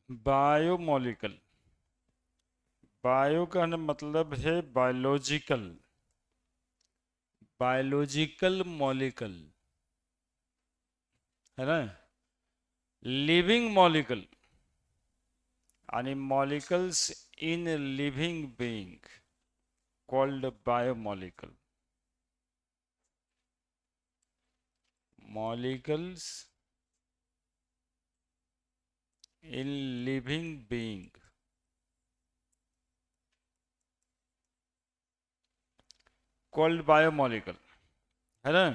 बायोमोलिकल। Bio का मतलब है बायोलॉजिकल। बायोलॉजिकल मॉलिकल है ना। लिविंग मॉलिकल आणि molecules in living being called biomolecule. Molecules in living being called biomolecule है ना।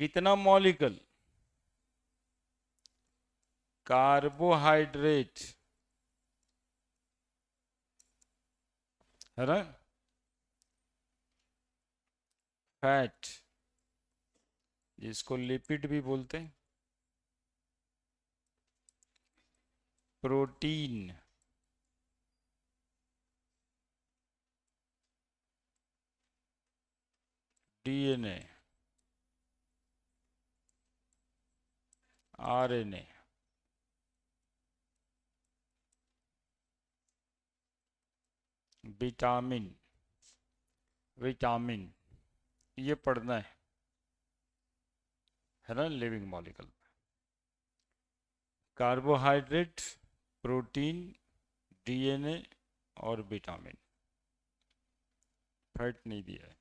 कितना मॉलिकल? कार्बोहाइड्रेट है ना। फैट जिसको लिपिड भी बोलते हैं। Protein DNA RNA vitamin vitamin ये पढ़ना है ना living molecule. Carbohydrate, protein, DNA और विटामिन। फैट नहीं दिया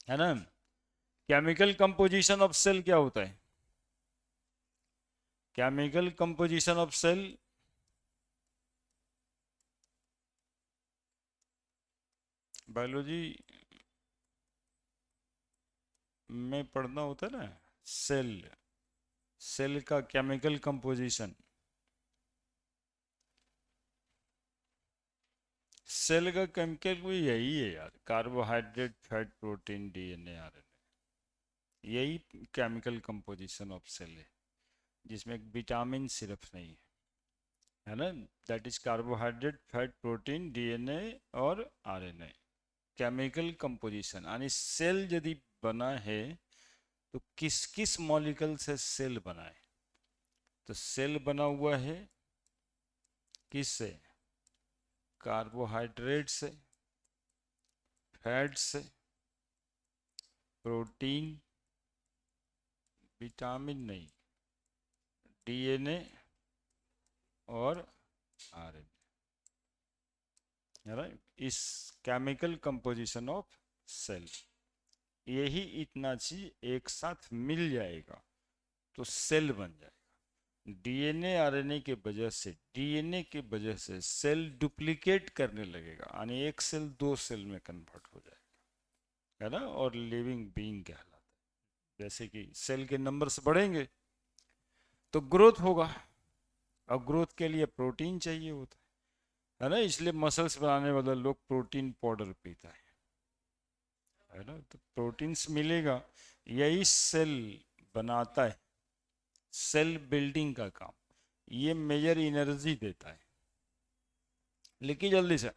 है ना। केमिकल कंपोजिशन ऑफ सेल क्या होता है? Chemical composition of cell biology में पढ़ना होता है ना। सेल सेल का केमिकल कंपोजिशन। सेल का केमिकल भी यही है यार, carbohydrate, fat, protein, DNA, RNA. यही केमिकल कंपोजिशन ऑफ सेल है, जिसमें विटामिन सिर्फ नहीं है ना। That is carbohydrate, fat, protein, DNA और आरएनए। केमिकल कंपोजिशन यानी सेल यदि बना है तो किस किस मॉलिक्यूल से सेल बना है? तो सेल बना हुआ है किससे? कार्बोहाइड्रेट से, फैट से, प्रोटीन, विटामिन नहीं, डीएनए और आरएनए है ना। इस केमिकल कंपोजिशन ऑफ सेल, यही इतना चीज एक साथ मिल जाएगा तो सेल बन जाएगा। डीएनए आरएनए के वजह से, डीएनए के वजह से सेल डुप्लीकेट करने लगेगा यानी एक सेल दो सेल में कन्वर्ट हो जाएगा है ना। और लिविंग बीइंग कहलाता है। जैसे कि सेल के नंबर्स बढ़ेंगे तो ग्रोथ होगा, और ग्रोथ के लिए प्रोटीन चाहिए होता है ना। इसलिए मसल्स बनाने वाला लोग प्रोटीन पाउडर पीता है ना। तो प्रोटीन्स मिलेगा, यही सेल बनाता है। सेल बिल्डिंग का काम, ये मेजर एनर्जी देता है। लिखिए जल्दी से,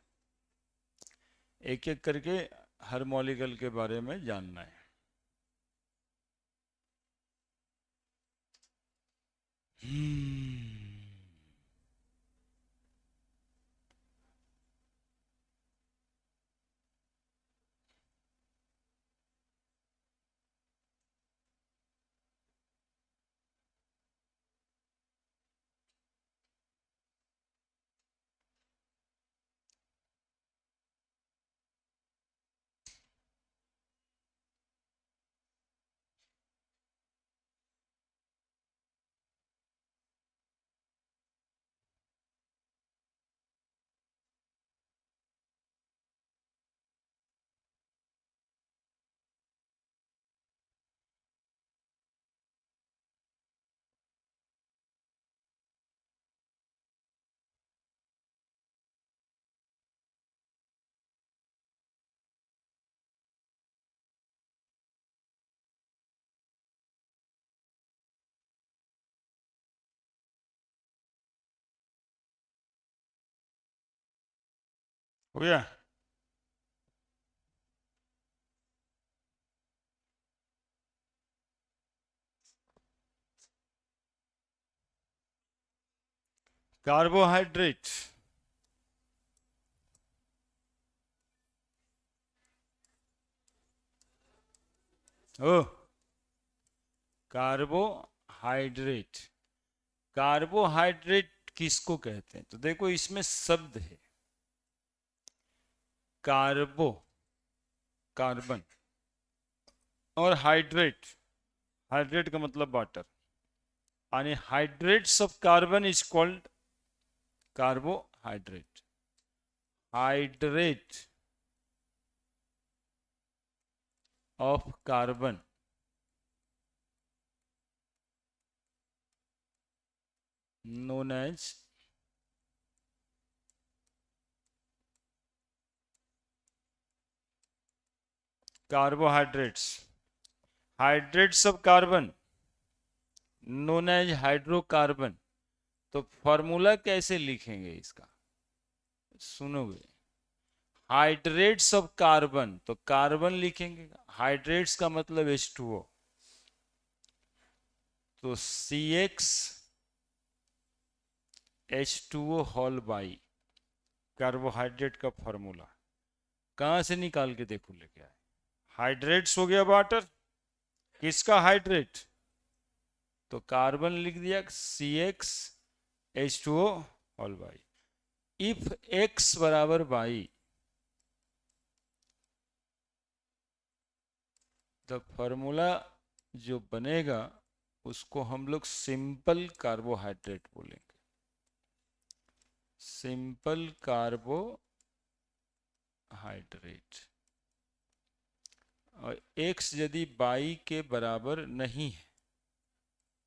एक एक करके हर मॉलिक्यूल के बारे में जानना है। हो गया। कार्बोहाइड्रेट ओ कार्बोहाइड्रेट कार्बोहाइड्रेट किसको कहते हैं? तो देखो इसमें शब्द है कार्बो, कार्बन, और हाइड्रेट, हाइड्रेट का मतलब वाटर, यानी hydrates of carbon is called carbohydrate. Hydrate of carbon known as carbohydrates, hydrates of carbon known as hydrocarbon. तो फॉर्मूला कैसे लिखेंगे इसका, सुनोगे? हाइड्रेट्स ऑफ कार्बन, तो कार्बन लिखेंगे, हाइड्रेट्स का मतलब H2O, तो CxH2O होल बाई कार्बोहाइड्रेट का फॉर्मूला। कहां से निकाल के देखो लेके आए? हाइड्रेट्स हो गया वाटर, किसका हाइड्रेट? तो कार्बन लिख दिया CxH2O whole y. If x बराबर बाई, द फॉर्मूला जो बनेगा उसको हम लोग सिंपल कार्बोहाइड्रेट बोलेंगे, सिंपल कार्बोहाइड्रेट। और x यदि बाई के बराबर नहीं है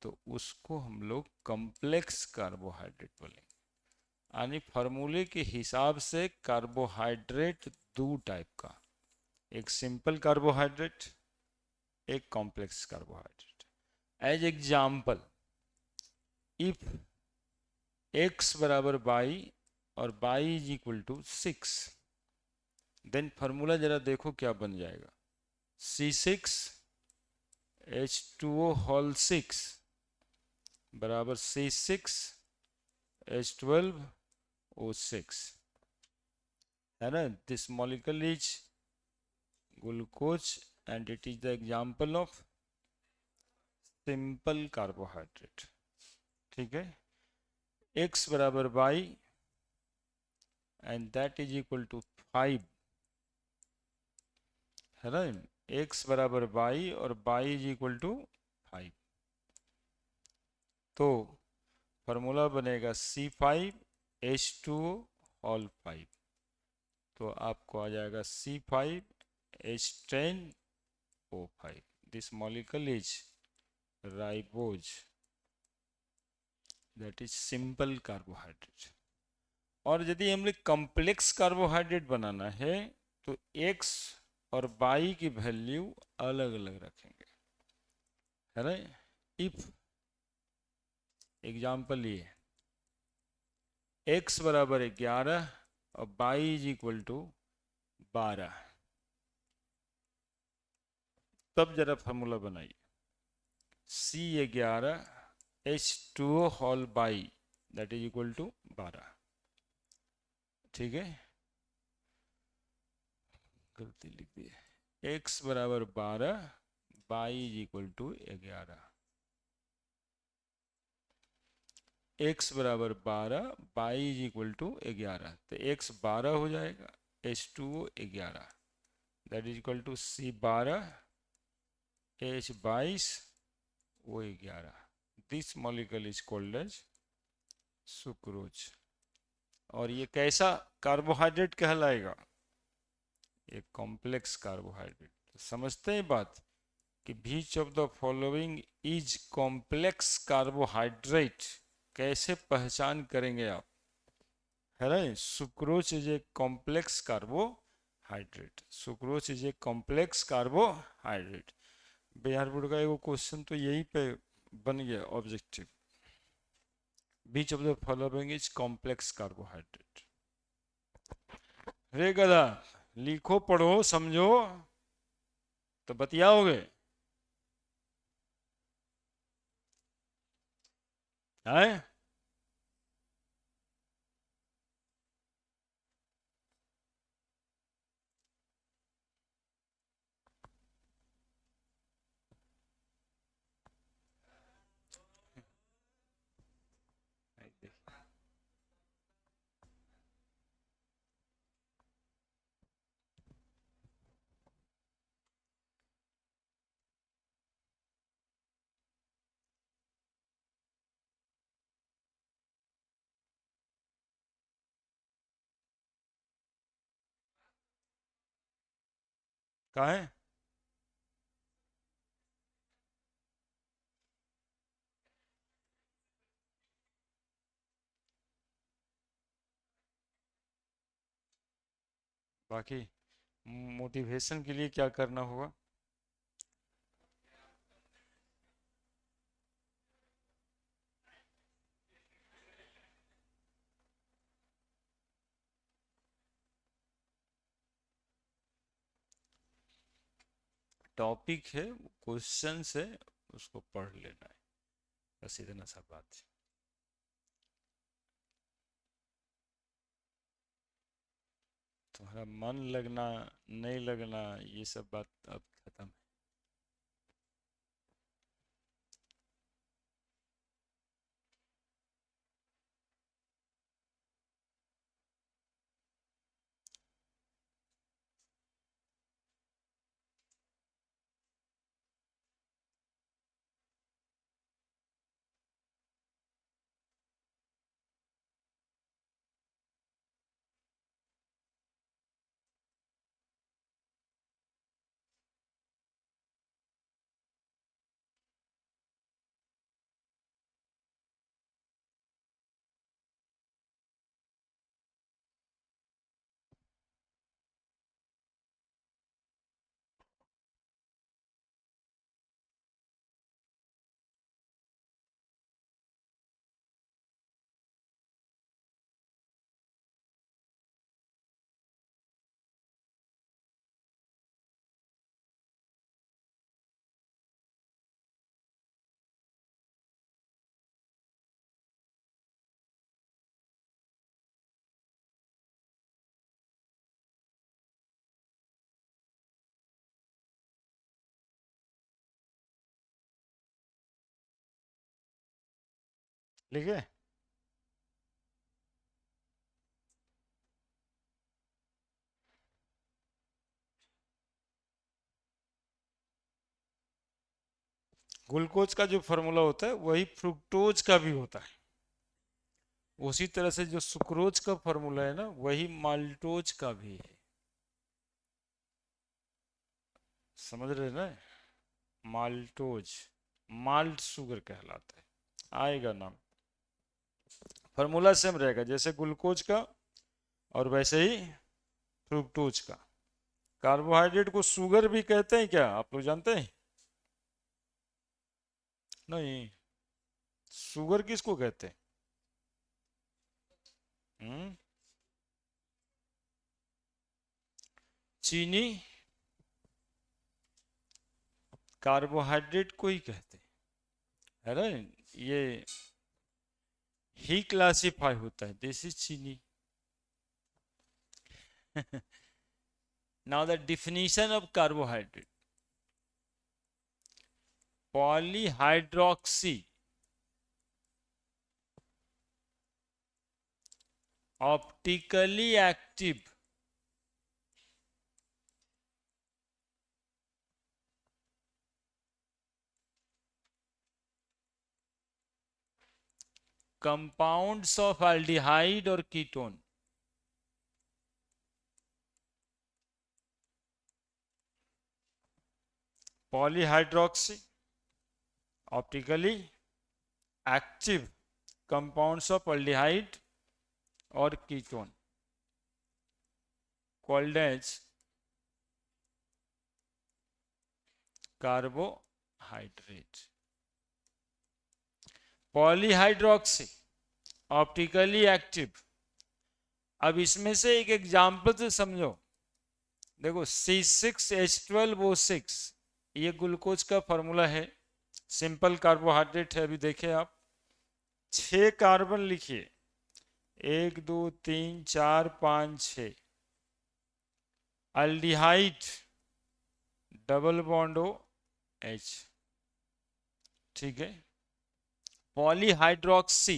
तो उसको हम लोग कॉम्प्लेक्स कार्बोहाइड्रेट बोलेंगे। यानी फार्मूले के हिसाब से कार्बोहाइड्रेट दो टाइप का, एक सिंपल कार्बोहाइड्रेट, एक complex carbohydrate. As example, if x बराबर बाई और y is equal to 6, then formula जरा देखो क्या बन जाएगा, C6H2O होल 6 बराबर C6H12O6, है ना? This molecule is glucose and it is the example of simple carbohydrate. ठीक है, x बराबर y and that is equal to 5, है ना? x बराबर बाई और बाई इज इक्वल टू 5, तो फॉर्मूला बनेगा C5H2O होल 5, तो आपको आ जाएगा C5H10O5। This molecule is ribose, that is simple carbohydrate. और यदि हम लोग कॉम्प्लेक्स कार्बोहाइड्रेट बनाना है तो x और y की वैल्यू अलग अलग रखेंगे, है ना? इफ एग्जाम्पल ये x बराबर 11 और y इज इक्वल टू 12, तब जरा फॉर्मूला बनाइए, C11H2O whole y that is equal to 12। ठीक है, गलती लिख दी, x बराबर 12, y is equal to 11, x बराबर 12, बाई इज इक्वल टू 11, तो x 12 हो जाएगा, H2O 11, that is equal to C12H22O11। This molecule is called as sucrose. और ये कैसा कार्बोहाइड्रेट कहलाएगा? एक कॉम्प्लेक्स कार्बोहाइड्रेट। तो समझते हैं बात कि which of the following is complex carbohydrate, कैसे पहचान करेंगे आप, है ना? Sucrose is a complex carbohydrate, sucrose is a complex carbohydrate. Bihar board का एगो क्वेश्चन तो यही पे बन गया objective, which of the following is complex carbohydrate. रे गधा, लिखो पढ़ो समझो तो बतियाओगे, है? कहाँ है? बाकी मोटिवेशन के लिए क्या करना होगा? टॉपिक है, क्वेश्चन है, उसको पढ़ लेना है, बस इतना सा बात है। तुम्हारा मन लगना नहीं लगना ये सब बात अब खत्म है। लिखे? ग्लूकोज का जो फार्मूला होता है वही फ्रुक्टोज का भी होता है। उसी तरह से जो सुक्रोज का फार्मूला है ना वही माल्टोज का भी है। समझ रहे ना? माल्टोज माल्ट शुगर कहलाता है, आएगा नाम। फार्मूला सेम रहेगा जैसे ग्लूकोज का और वैसे ही फ्रुक्टोज का। कार्बोहाइड्रेट को शुगर भी कहते हैं क्या, आप लोग जानते हैं? नहीं। शुगर किसको कहते हैं? हम्म? चीनी कार्बोहाइड्रेट को ही कहते हैं, है ना? ये ही क्लासिफाई होता है, दिस इज चीनी। Now the definition of carbohydrate: polyhydroxy optically active compounds of aldehyde or ketone। Polyhydroxy optically active compounds of aldehyde और ketone called as carbohydrate. Polyhydroxy optically active. अब इसमें से एक एग्जाम्पल से समझो। देखो C6H12O6 ये ग्लूकोज का फॉर्मूला है, सिंपल कार्बोहाइड्रेट है। अभी देखें आप, 6 कार्बन लिखिए, 1 2 3 4 5 6। Aldehyde double bond O H, ठीक है। पॉलीहाइड्रोक्सी,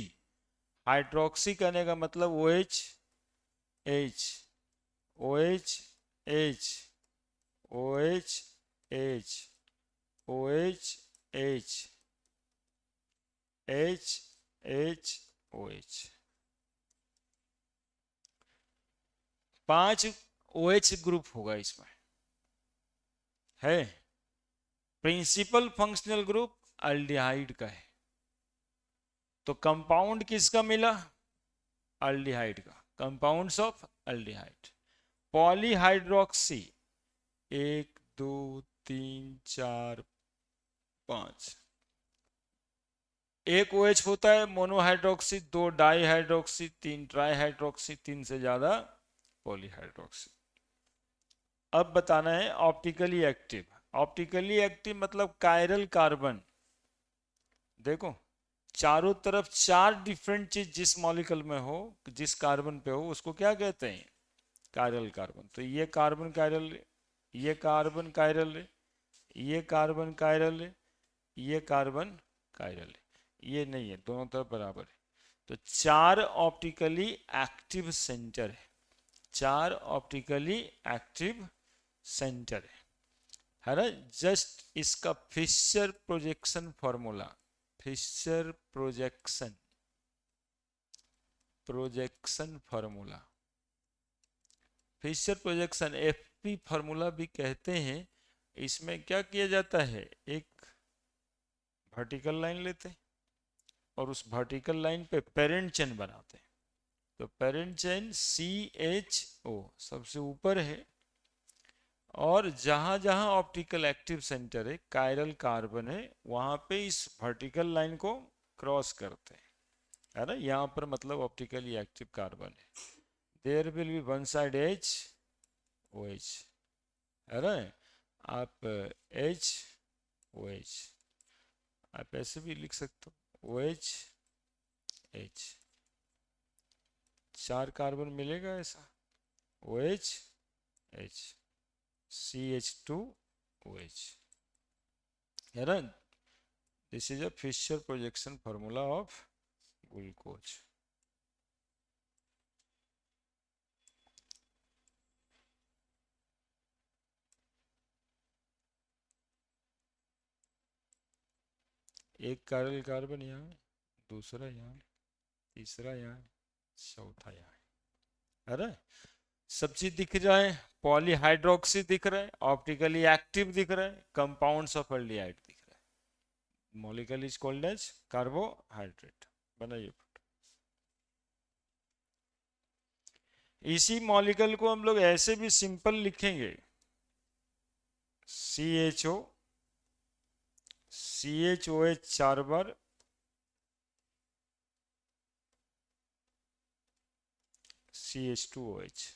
हाइड्रोक्सी करने का मतलब OH H, OH H, OH H, OH H, H H OH। 5 OH group होगा इसमें। है। प्रिंसिपल फंक्शनल ग्रुप अल्डिहाइड का है। तो कंपाउंड किसका मिला? अल्डिहाइड का, कंपाउंड्स ऑफ अल्डिहाइड। पॉलीहाइड्रोक्सी, 1 2 3 4 5, एक OH होता है मोनोहाइड्रोक्सी, 2 डाईहाइड्रोक्सी, 3 ट्राईहाइड्रोक्सी, 3 से ज्यादा पॉलीहाइड्रोक्सी। अब बताना है ऑप्टिकली एक्टिव। ऑप्टिकली एक्टिव मतलब कायरल कार्बन। देखो, चारों तरफ 4 डिफरेंट चीज जिस मॉलिक्यूल में हो, जिस कार्बन पे हो, उसको क्या कहते हैं? Chiral carbon. तो ये कार्बन कायरल है, ये कार्बन कायरल है, ये कार्बन कायरल है, ये कार्बन कायरल है। ये नहीं है, दोनों तरफ बराबर है। तो 4 ऑप्टिकली एक्टिव सेंटर है, 4 ऑप्टिकली एक्टिव सेंटर है ना। जस्ट इसका Fisher projection formula, Fisher projection formula, Fisher projection FP formula भी कहते हैं। इसमें क्या किया जाता है, एक वर्टिकल लाइन लेते हैं और उस वर्टिकल लाइन पे पेरेंट चेन बनाते हैं। तो पेरेंट चेन CHO सबसे ऊपर है, और जहां जहां ऑप्टिकल एक्टिव सेंटर है, कायरल कार्बन है, वहां पे इस वर्टिकल लाइन को क्रॉस करते हैं, है ना। यहाँ पर मतलब ऑप्टिकली एक्टिव कार्बन है। There will be one side OH, है ना। आप OH, आप ऐसे भी लिख सकते हो, OH, 4 कार्बन मिलेगा ऐसा, OH, CH2OH, है ना। This is a Fisher projection formula of glucose. एक कायरल कार्बन यहाँ, दूसरा यहाँ, तीसरा यहाँ, चौथा यहाँ, है ना। सब चीज दिख जाए, पॉलीहाइड्रोक्सी दिख रहा है, ऑप्टिकली एक्टिव दिख रहा है, कंपाउंड्स ऑफ एल्डिहाइड दिख रहा है। Molecule is called as carbohydrate. बनाइए। इसी मॉलिक्यूल को हम लोग ऐसे भी सिंपल लिखेंगे, CHO, CHOH 4 बार, CH2OH।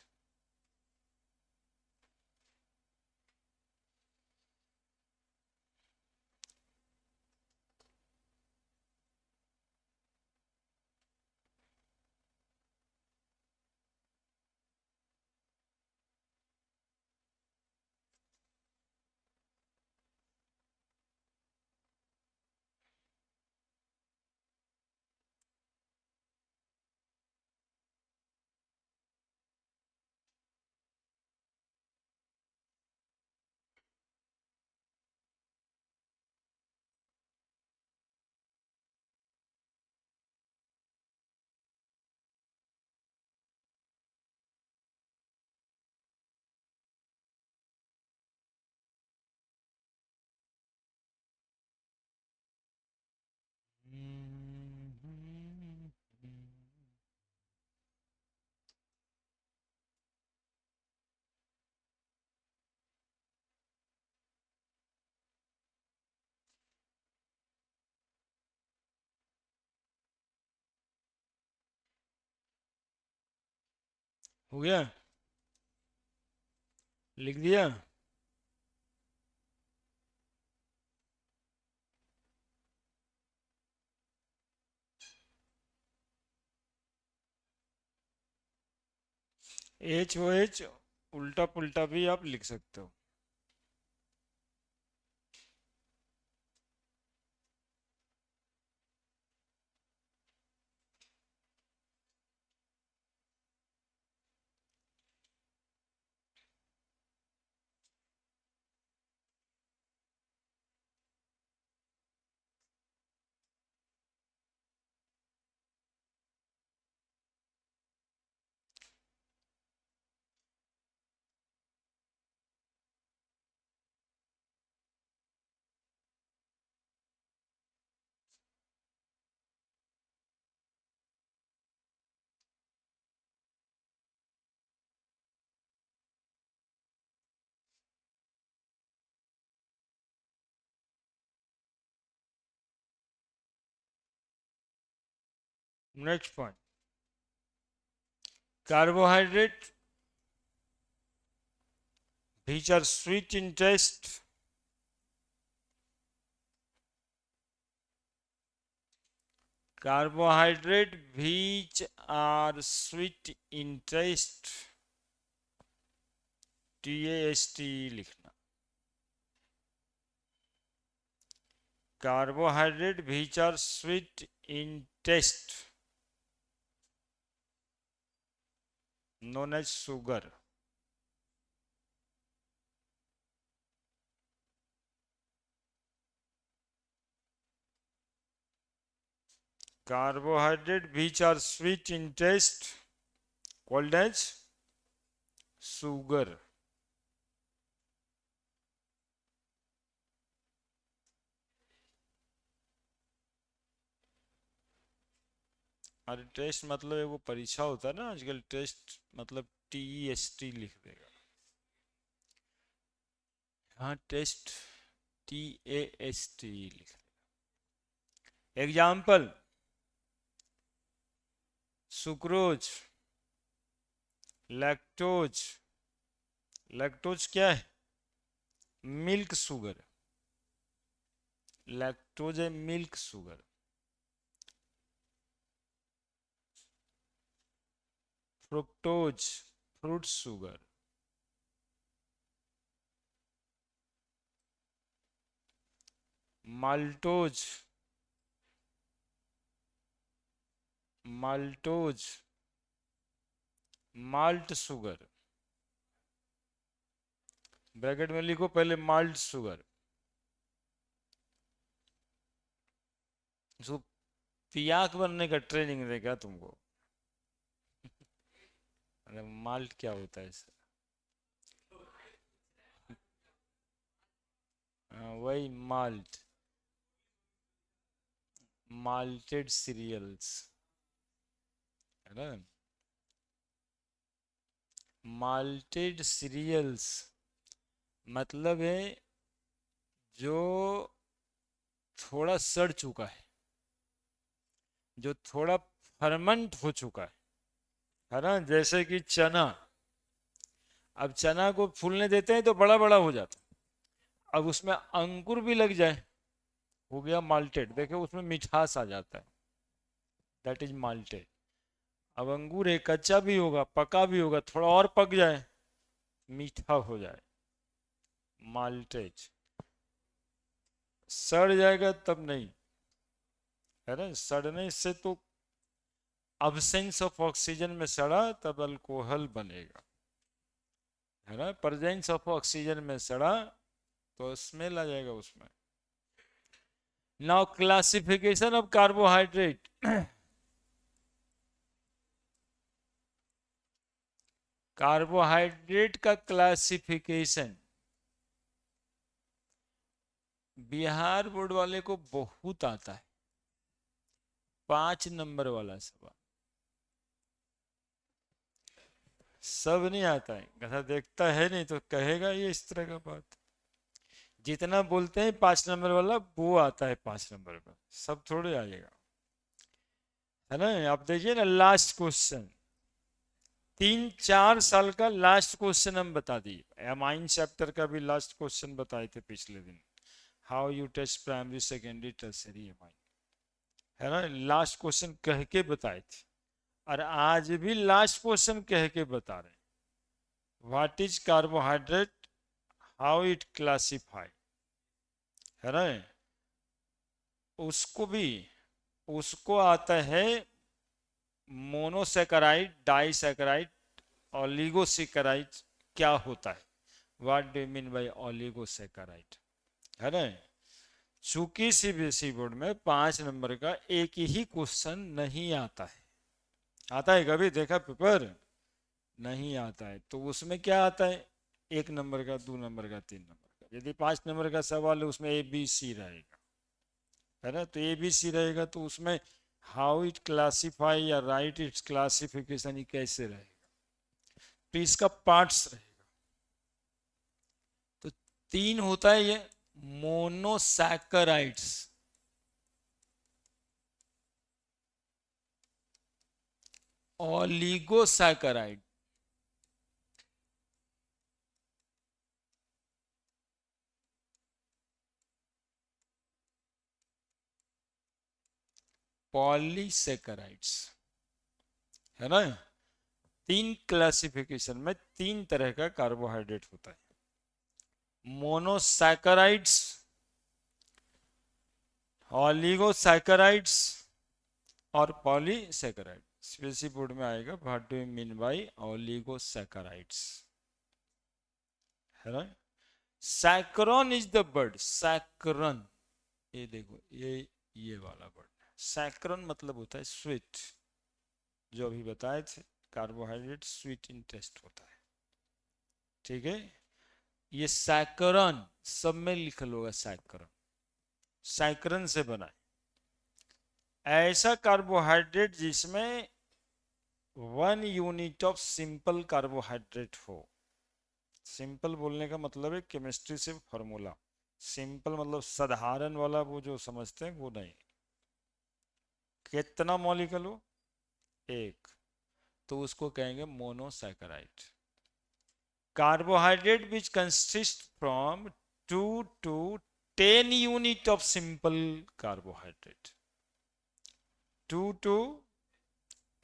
हो गया, लिख दिया। HOH उल्टा पुल्टा भी आप लिख सकते हो। Next point, carbohydrate which are sweet in taste, carbohydrate which are sweet in taste, TAST लिखना, carbohydrate which are sweet in taste known as sugar. Carbohydrate which are sweet in taste called as sugar. अरे test मतलब है वो परीक्षा होता है ना आजकल, टेस्ट मतलब TEST लिख देगा। हाँ टेस्ट TAST लिख देगा। एग्जाम्पल, सुक्रोज, लैक्टोज, लैक्टोज क्या है? मिल्क शुगर, लैक्टोज है milk sugar. Fructose, fruit sugar. Maltose, maltose, malt sugar. Bracket में लिखो पहले माल्ट शुगर। उसको पियाक बनने का ट्रेनिंग देगा तुमको। अरे माल्ट क्या होता है इससे? हाँ, वही माल्ट, माल्टेड सीरियल्स है ना, माल्टेड सीरियल्स मतलब है जो थोड़ा सड़ चुका है, जो थोड़ा फर्मेंट हो चुका है ना, जैसे कि चना। अब चना को फूलने देते हैं तो बड़ा बड़ा हो जाता है, अब उसमें अंकुर भी लग जाए, हो गया माल्टेड। देखो उसमें मिठास आ जाता है, दैट इज माल्टेड। अब अंगूर है, कच्चा भी होगा पका भी होगा, थोड़ा और पक जाए मीठा हो जाए, माल्टेज। सड़ जाएगा तब नहीं, है ना, सड़ने से तो अब्सेंस ऑफ ऑक्सीजन में सड़ा तब अल्कोहल बनेगा, है ना, प्रेजेंस ऑफ ऑक्सीजन में सड़ा तो स्मेल आ जाएगा उसमें। Now classification of carbohydrate. Carbohydrate का क्लासिफिकेशन बिहार बोर्ड वाले को बहुत आता है, 5 नंबर वाला सवाल। सब नहीं आता है, गधा देखता है नहीं तो कहेगा ये इस तरह का बात। जितना बोलते हैं 5 नंबर वाला वो आता है 5 नंबर पर, सब थोड़े आएगा, है ना। आप देखिए ना लास्ट क्वेश्चन, 3-4 साल का लास्ट क्वेश्चन हम बता दिए। एमाइन चैप्टर का भी लास्ट क्वेश्चन बताए थे पिछले दिन, how you test primary secondary tertiary amine, है ना, लास्ट क्वेश्चन कह के बताए थे। और आज भी लास्ट क्वेश्चन कह के बता रहे हैं, what is carbohydrate, how it classify, है ना। उसको भी, उसको आता है मोनोसेकेराइड, डाइसेकेराइड, ओलिगोसेकेराइड क्या होता है, what do mean by oligosaccharide, है ना। चूंकि सीबीएसई बोर्ड में 5 नंबर का एक ही क्वेश्चन नहीं आता है, आता है कभी देखा पेपर? नहीं आता है, तो उसमें क्या आता है, 1 नंबर का, 2 नंबर का, 3 नंबर का। यदि 5 नंबर का सवाल है उसमें ABC रहेगा, है ना, तो ABC रहेगा तो उसमें हाउ इट क्लासीफाई या राइट इट्स क्लासिफिकेशन ही कैसे रहेगा, तो इसका पार्ट्स रहेगा। तो 3 होता है ये मोनोसैकराइड्स, ओलिगोसैकेराइड। पॉलीसेकेराइड्स, है ना। तीन क्लासिफिकेशन में तीन तरह का कार्बोहाइड्रेट होता है, मोनोसैकेराइड्स, ओलिगोसैकेराइड्स और पॉलीसेकेराइड। सीबीएसई बोर्ड में आएगा, what do you mean by oligosaccharides, है ना। सैकरॉन इज द वर्ड, सैकरॉन, ये देखो ये वाला वर्ड, सैकरॉन मतलब होता है स्वीट, जो अभी बताए थे कार्बोहाइड्रेट स्वीट इन टेस्ट होता है, ठीक है। ये सैकरॉन सब में लिखल होगा, सैकरॉन, सैकरन से बना है ऐसा कार्बोहाइड्रेट जिसमें 1 यूनिट ऑफ सिंपल कार्बोहाइड्रेट हो। सिंपल बोलने का मतलब है केमिस्ट्री से फॉर्मूला, सिंपल मतलब साधारण वाला, वो जो समझते हैं वो नहीं। कितना मॉलिक्यूल हो, एक, तो उसको कहेंगे monosaccharide. Carbohydrate which consist from 2 to 10 unit of simple carbohydrate, 2 to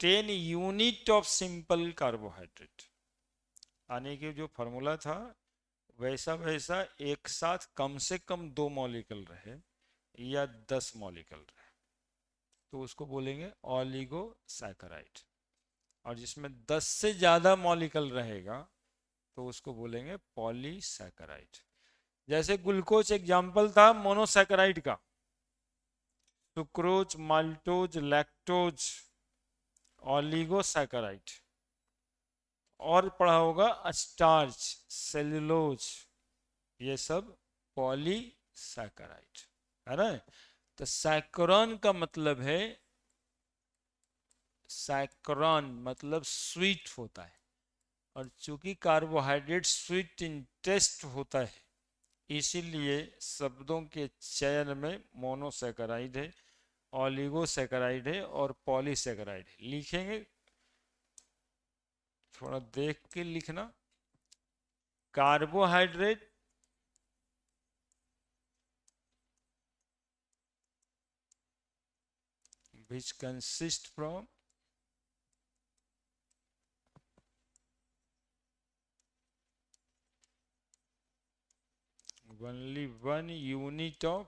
10 unit of simple carbohydrate, आने के जो फॉर्मूला था वैसा वैसा एक साथ कम से कम 2 मॉलिक्यूल रहे या 10 मॉलिक्यूल रहे, तो उसको बोलेंगे ओलिगोसैकेराइड। और जिसमें 10 से ज्यादा मॉलिक्यूल रहेगा तो उसको बोलेंगे पॉलीसैकेराइड। जैसे ग्लूकोज एग्जाम्पल था मोनोसैकेराइड का, सुक्रोज, माल्टोज, लैक्टोज, ओलिगोसैकेराइड। और पढ़ा होगा स्टार्च, सेलुलोज, ये सब पॉलीसैकेराइड, है ना। तो सैकरॉन का मतलब है, सैकरॉन मतलब स्वीट होता है, और चूंकि कार्बोहाइड्रेट स्वीट इन टेस्ट होता है, इसीलिए शब्दों के चयन में मोनोसैकेराइड है, ओलिगोसैकेराइड है और पॉलीसैकेराइड है। लिखेंगे, थोड़ा देख के लिखना। Carbohydrate which consist from only 1 unit of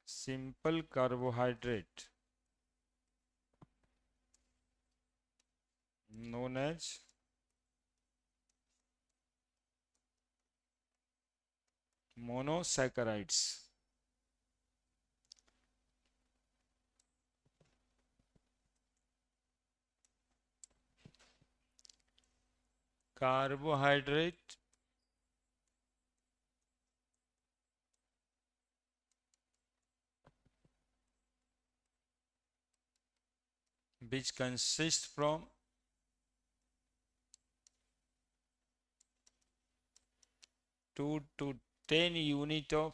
simple carbohydrate known as monosaccharides। carbohydrate which consist from 2 to 10 unit of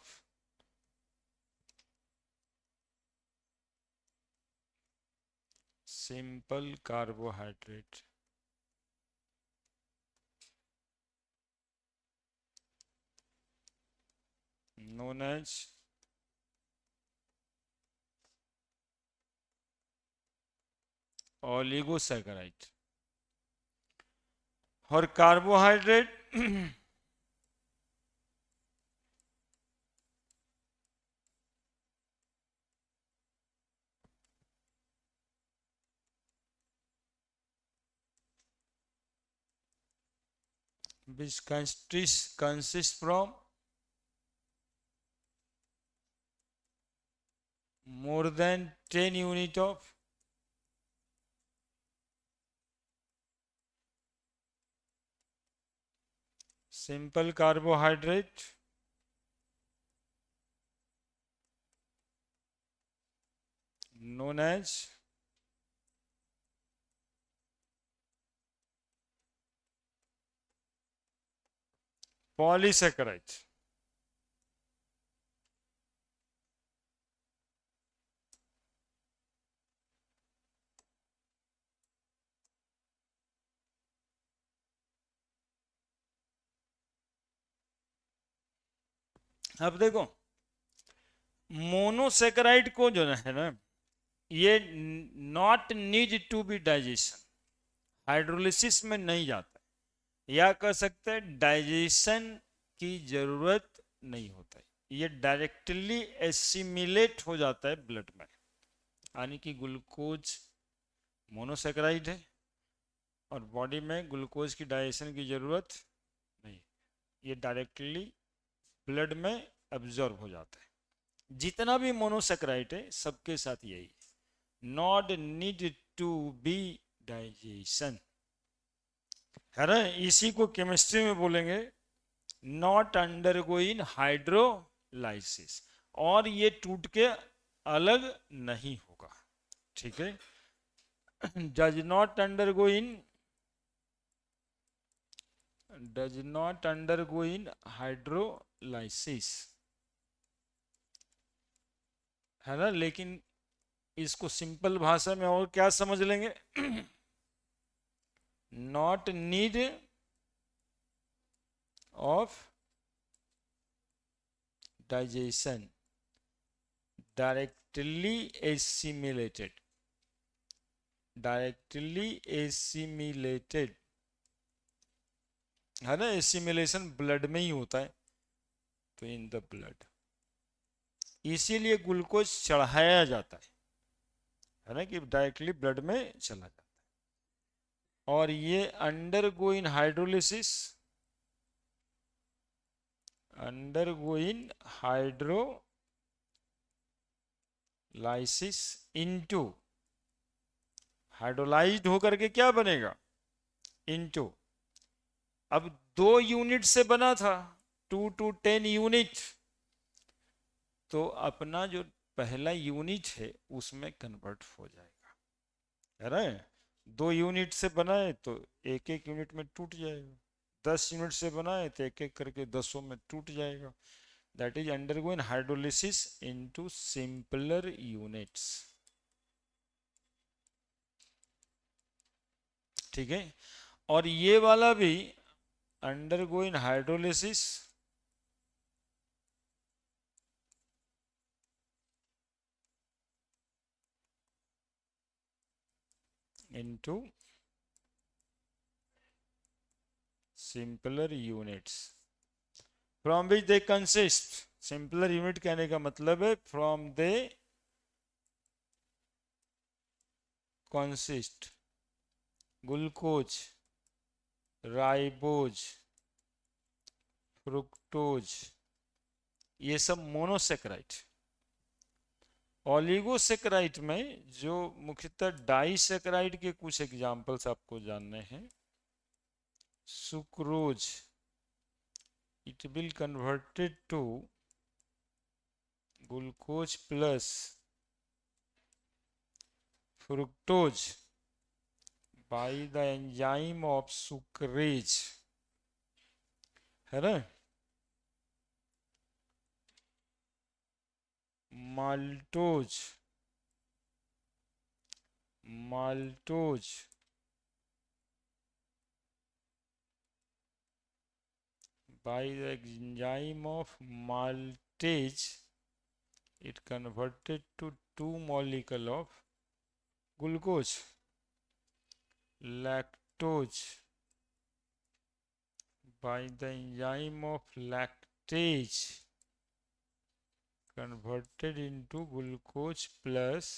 simple carbohydrate known as oligosaccharide. और carbohydrate which consists from more than 10 unit of simple carbohydrate known as polysaccharide. अब देखो, monosaccharide को जो है ना, ये not need to be digestion, hydrolysis में नहीं जाता है, या कह सकते हैं डाइजेशन की जरूरत नहीं होता है, ये डायरेक्टली एसिमिलेट हो जाता है ब्लड में। यानी कि ग्लूकोज मोनोसेकेराइड है और बॉडी में ग्लूकोज की डाइजेशन की जरूरत नहीं, ये डायरेक्टली ब्लड में एब्जॉर्ब हो जाता है। जितना भी मोनोसेकेराइड है सबके साथ यही है, not need to be digestion, है ना। इसी को केमिस्ट्री में बोलेंगे नॉट अंडरगोइंग हाइड्रोलाइसिस, और ये टूट के अलग नहीं होगा, ठीक है। Does not undergoing, does not undergoing hydrolysis, है ना। लेकिन इसको सिंपल भाषा में और क्या समझ लेंगे, not need of digestion, directly assimilated, directly assimilated, है ना। एसिमिलेशन ब्लड में ही होता है, तो इन द ब्लड, इसीलिए ग्लूकोज चढ़ाया जाता है ना, कि डायरेक्टली ब्लड में चला जाता है। और ये undergoing hydrolysis, undergoing hydrolysis into, hydrolysed होकर के क्या बनेगा, इनटू, अब 2 यूनिट से बना था, 2 to 10 यूनिट, तो अपना जो पहला यूनिट है उसमें कन्वर्ट हो जाएगा, है ना। 2 यूनिट से बनाए तो एक एक यूनिट में टूट जाएगा, 10 यूनिट से बनाए तो एक एक करके 10 में टूट जाएगा। That is undergoing hydrolysis into simpler units, ठीक है। और ये वाला भी undergoing hydrolysis into simpler units from which they consist, simpler unit कहने का मतलब है from they consist glucose, ribose, fructose, ये सब मोनोसेकेराइड। ओलिगोसेकेराइड में जो मुख्यतः डाइसेकेराइड के कुछ एग्जांपल्स आपको जानने हैं, sucrose, it will converted to glucose plus fructose by the enzyme of sucrase, है ना। Maltose, maltose by the enzyme of maltase, it converted to 2 molecule of glucose, lactose by the enzyme of lactase, converted into glucose plus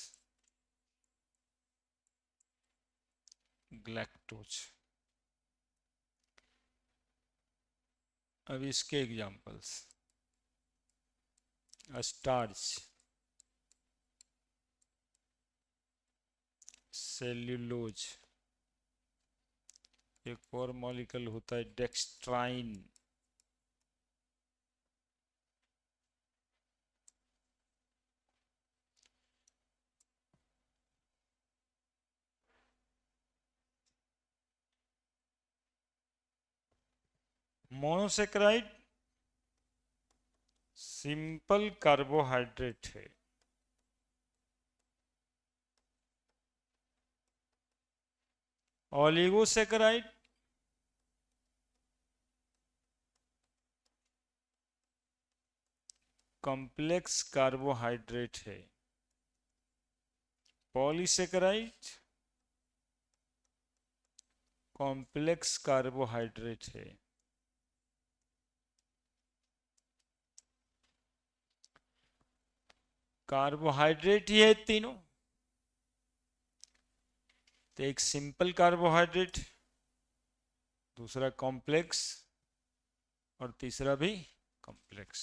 galactose। अब इसके examples, starch, cellulose, एक और molecule होता है डेक्सट्राइन, monosaccharide simple carbohydrate है, oligosaccharide complex carbohydrate है, polysaccharide complex carbohydrate है। Carbohydrate ही है तीनों, तो एक सिंपल कार्बोहाइड्रेट, दूसरा कॉम्प्लेक्स और तीसरा भी complex.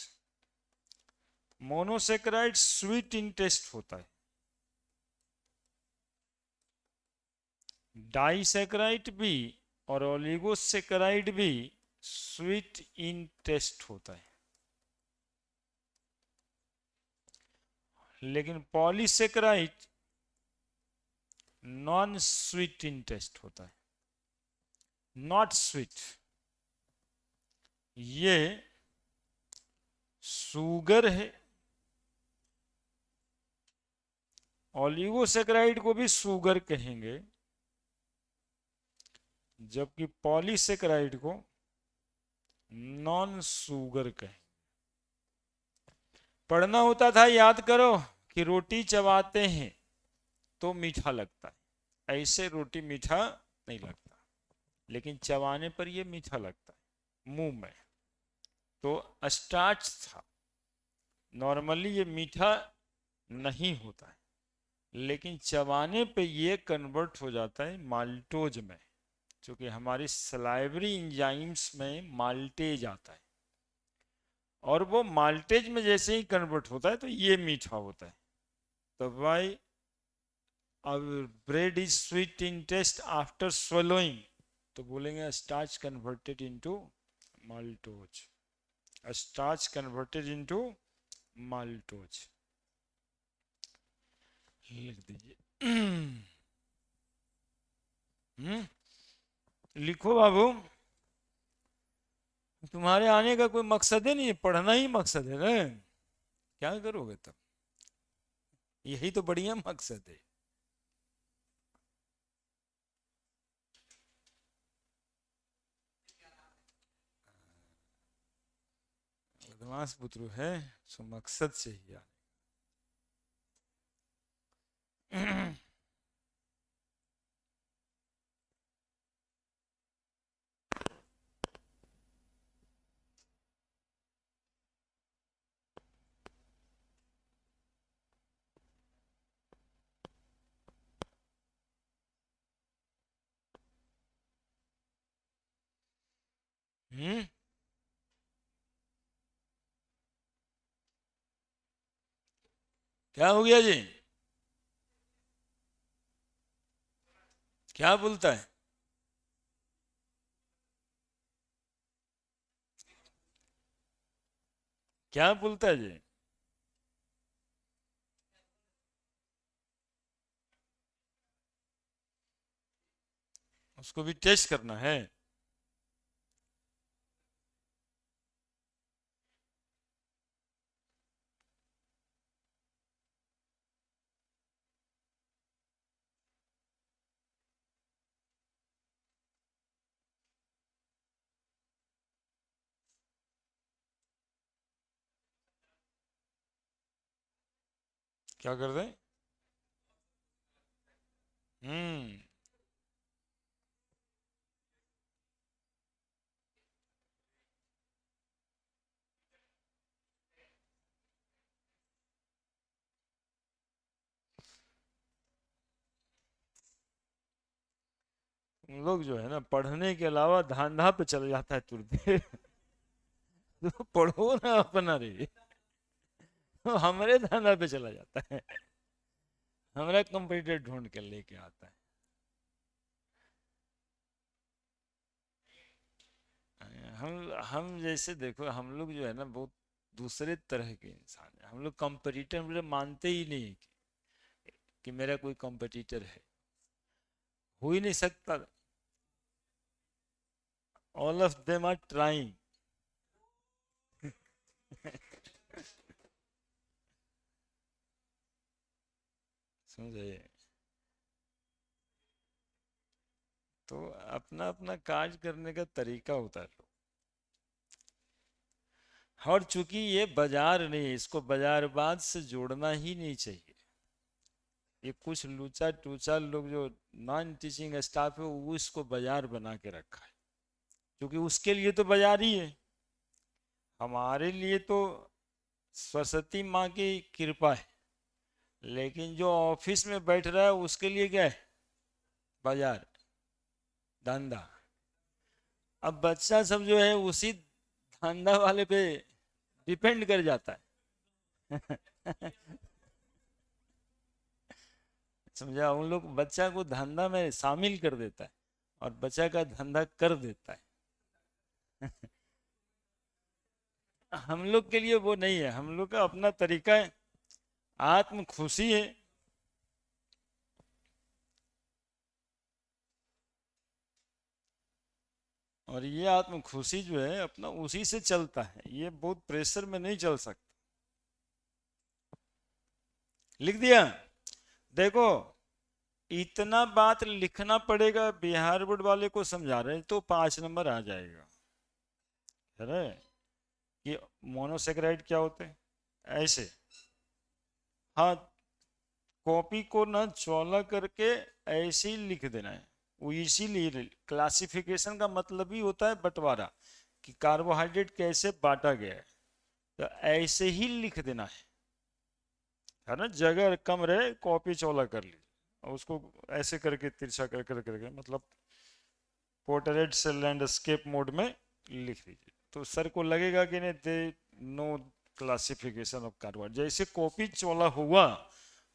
Monosaccharide sweet in taste होता है, डाइसेकेराइड भी और ओलिगोसेकेराइड भी स्वीट इन टेस्ट होता है, लेकिन polysaccharide non sweet in taste होता है, नॉट स्वीट। ये शुगर है, ओलिगोसेकेराइड को भी शुगर कहेंगे, जबकि पॉलीसेकेराइड को नॉन शुगर कहेंगे। पढ़ना होता था, याद करो, कि रोटी चबाते हैं तो मीठा लगता है, ऐसे रोटी मीठा नहीं लगता, लेकिन चबाने पर यह मीठा लगता है मुंह में। तो स्टार्च था, नॉर्मली ये मीठा नहीं होता है, लेकिन चबाने पे ये कन्वर्ट हो जाता है माल्टोज में, क्योंकि हमारी सलाइवरी एंजाइम्स में माल्टेज आता है, और वो माल्टेज में जैसे ही कन्वर्ट होता है तो ये मीठा होता है। तो भाई अब bread is sweet in taste after swallowing, तो बोलेंगे starch converted into maltose, starch converted into maltose, लिख दीजिए। लिखो बाबू, तुम्हारे आने का कोई मकसद है नहीं, पढ़ना ही मकसद है ना, क्या करोगे तब, यही तो बढ़िया मकसद है। बदमाश पुत्रु है, सो मकसद से ही आने। हम्म, क्या हो गया जी, क्या बोलता है, क्या बोलता है जी, उसको भी टेस्ट करना है। क्या कर रहे, हम्म, लोग जो है ना पढ़ने के अलावा धांधा पे चल जाता है तुरंत। तो पढ़ो ना अपना रे, तो हमारे धांधा पे चला जाता है, हमारा कंप्यूटर ढूंढ के लेके आता है। हम जैसे देखो, हम लोग जो है ना बहुत दूसरे तरह के इंसान है, हम लोग कंपटीटर मानते ही नहीं कि मेरा कोई कंपटीटर है, हो ही नहीं सकता। All of them are trying. समझे, तो अपना अपना काज करने का तरीका होता है। और चूंकि ये बाजार नहीं है, इसको बाजारबाद से जोड़ना ही नहीं चाहिए। ये कुछ लूचा टूचा लोग जो नॉन टीचिंग स्टाफ है वो इसको बाजार बना के रखा है, क्योंकि उसके लिए तो बाजार ही है। हमारे लिए तो सरस्वती माँ की कृपा है, लेकिन जो ऑफिस में बैठ रहा है उसके लिए क्या है? बाजार, धंधा। अब बच्चा सब जो है उसी धंधा वाले पे डिपेंड कर जाता है। समझा? उन लोग बच्चा को धंधा में शामिल कर देता है और बच्चा का धंधा कर देता है। हम लोग के लिए वो नहीं है, हम लोग का अपना तरीका है, आत्म खुशी है। और ये आत्म खुशी जो है अपना उसी से चलता है, ये बहुत प्रेशर में नहीं चल सकता। लिख दिया? देखो, इतना बात लिखना पड़ेगा, बिहार बोर्ड वाले को समझा रहे हैं तो 5 नंबर आ जाएगा, है ना? कि मोनोसेक्राइड क्या होते हैं, ऐसे। हाँ, कॉपी को ना चौला करके ऐसे ही लिख देना है। वो इसीलिए क्लासिफिकेशन का मतलब ही होता है बंटवारा, कि कार्बोहाइड्रेट कैसे बांटा गया है, तो ऐसे ही लिख देना है ना? जगह कम रहे कॉपी चौला कर लीजिए और उसको ऐसे करके तिरछा कर कर करके, मतलब पोर्ट्रेट से लैंडस्केप मोड में लिख लीजिए, तो सर को लगेगा कि नहीं they know classification of carbohydrate. जैसे कॉपी चौला हुआ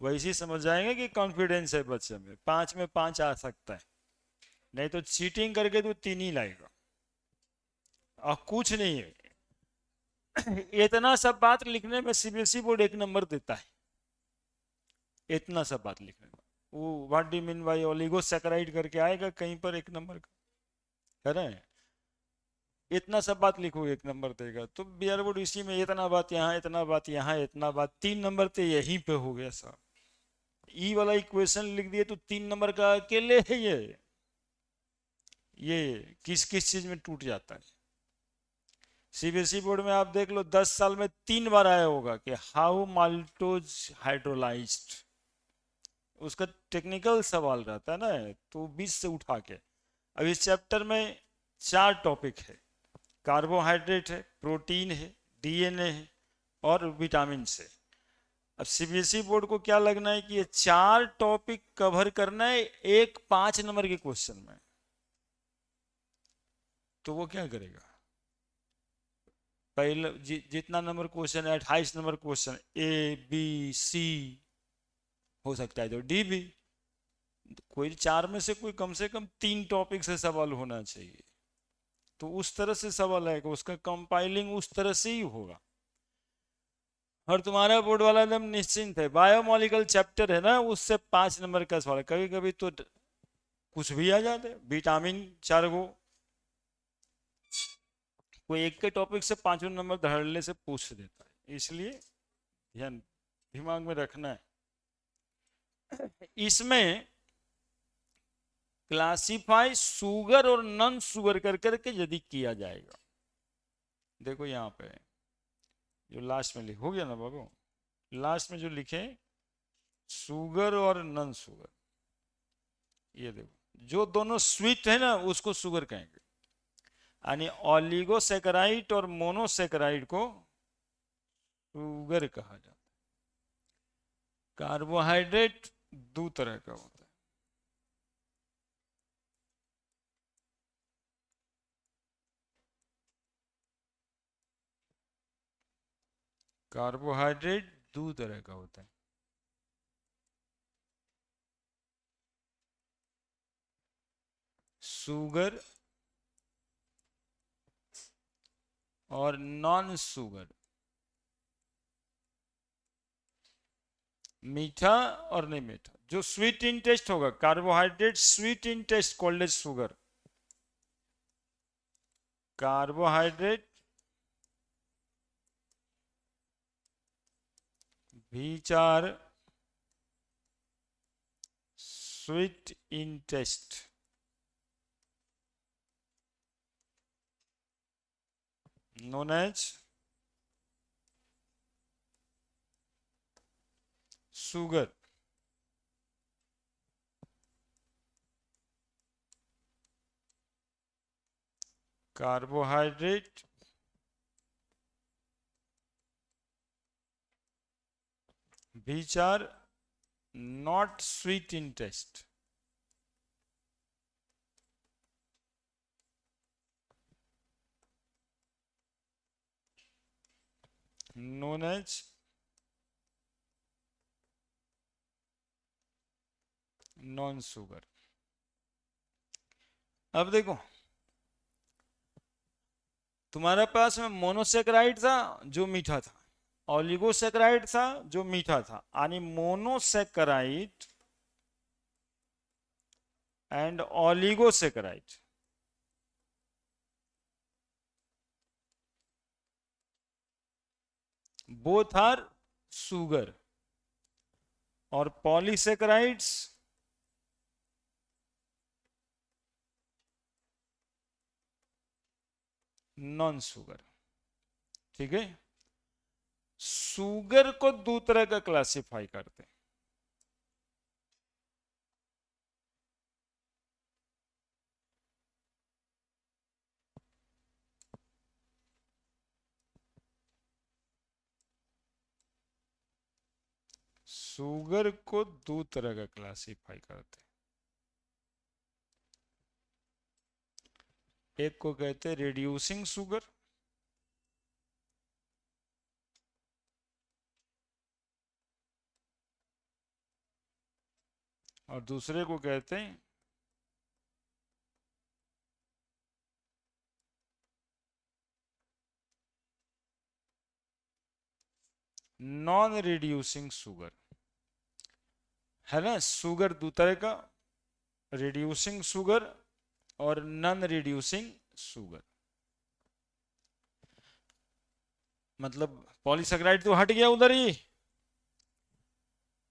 वैसे ही समझ जाएंगे कि कॉन्फिडेंस है बच्चे में, 5 में 5 आ सकता है, नहीं तो चीटिंग करके तो 3 ही लाएगा और कुछ नहीं है। इतना सब बात लिखने में सीबीएसई बोर्ड 1 नंबर देता है, इतना सब बात लिखने में। वो what do mean by oligosaccharide करके आएगा कहीं पर 1 नंबर का, है ना? इतना सब बात लिखो 1 नंबर देगा। तो बियर बोर्ड इसी में इतना बात यहाँ, इतना बात यहाँ, इतना बात, 3 नंबर तो यहीं पे हो गया साहब। ई वाला इक्वेशन लिख दिए तो 3 नंबर का अकेले है ये किस किस चीज में टूट जाता है। सीबीएसई बोर्ड में आप देख लो 10 साल में 3 बार आया होगा कि हाउ माल्टोज हाइड्रोलाइज्ड, उसका टेक्निकल सवाल रहता है ना, तो 20 से उठा के। अब इस चैप्टर में 4 टॉपिक है, कार्बोहाइड्रेट है, प्रोटीन है, डीएनए है और विटामिन से। अब सीबीएसई बोर्ड को क्या लगना है कि ये 4 टॉपिक कवर करना है एक 5 नंबर के क्वेश्चन में, तो वो क्या करेगा? पहले जितना नंबर क्वेश्चन है, 28 number question, A B C, हो सकता है तो डी भी, कोई 4 में से कम 3 टॉपिक से सवाल होना चाहिए। तो उस तरह से सवाल आएगा, उसका कंपाइलिंग उस तरह से ही होगा। और तुम्हारा बोर्ड वाला एकदम निश्चिंत है, बायोमोलिकल चैप्टर है ना, उससे 5 नंबर का सवाल। कभी कभी तो कुछ भी आ जाते, विटामिन 4 गो, कोई एक के टॉपिक से 5 नंबर धड़ल्ले से पूछ देता है, इसलिए ध्यान दिमाग में रखना है। इसमें क्लासिफाई शुगर और नॉन शुगर कर करके यदि किया जाएगा, देखो यहाँ पे जो लास्ट में हो गया ना बाबू, लास्ट में जो लिखे शुगर और नॉन शुगर, ये देखो जो दोनों स्वीट है ना उसको शुगर कहेंगे, यानी ऑलिगोसेकेराइड और मोनोसेकेराइड को शुगर कहा जाता है। कार्बोहाइड्रेट 2 तरह का होता है, कार्बोहाइड्रेट 2 तरह का होता है, शुगर और नॉन शुगर, मीठा और नहीं मीठा। जो स्वीट इन टेस्ट होगा, carbohydrate sweet in taste called as sugar, carbohydrate which are sweet in taste, known as sugar, carbohydrate, which are not sweet in taste, known as non sugar. अब देखो, तुम्हारे पास में मोनोसेक्राइड था जो मीठा था, oligosaccharide था जो मीठा था, यानी monosaccharide and oligosaccharide both are sugar, और पॉलीसेक्राइड्स नॉन शुगर। ठीक है, शुगर को दो तरह का क्लासिफाई करते हैं। शुगर को दो तरह का क्लासिफाई करते हैं। एक को कहते हैं रिड्यूसिंग शुगर, और दूसरे को कहते हैं नॉन रिड्यूसिंग शुगर। है ना, शुगर दो तरह का, रिड्यूसिंग शुगर और नॉन रिड्यूसिंग शुगर। मतलब पॉलीसेक्राइड तो हट गया उधर ही,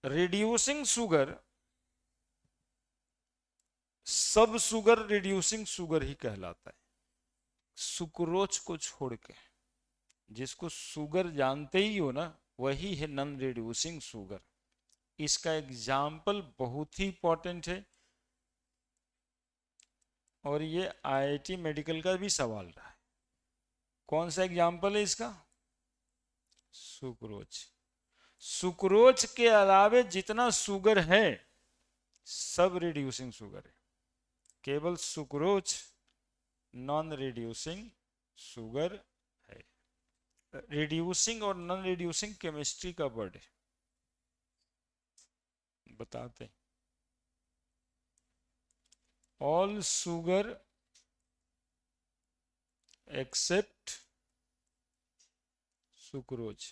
रिड्यूसिंग शुगर, सब शुगर रिड्यूसिंग शुगर ही कहलाता है, सुक्रोज को छोड़ के। जिसको शुगर जानते ही हो ना, वही है नॉन रिड्यूसिंग शुगर। इसका एग्जाम्पल बहुत ही इंपॉर्टेंट है, और ये आईआईटी मेडिकल का भी सवाल रहा है। कौन सा एग्जाम्पल है इसका? सुक्रोज। सुक्रोज के अलावे जितना शुगर है सब रिड्यूसिंग शुगर है, केवल सुक्रोज नॉन रिड्यूसिंग शुगर है। रिड्यूसिंग और नॉन रिड्यूसिंग केमिस्ट्री का वर्ड है, बताते हैं। All sugar except sucrose.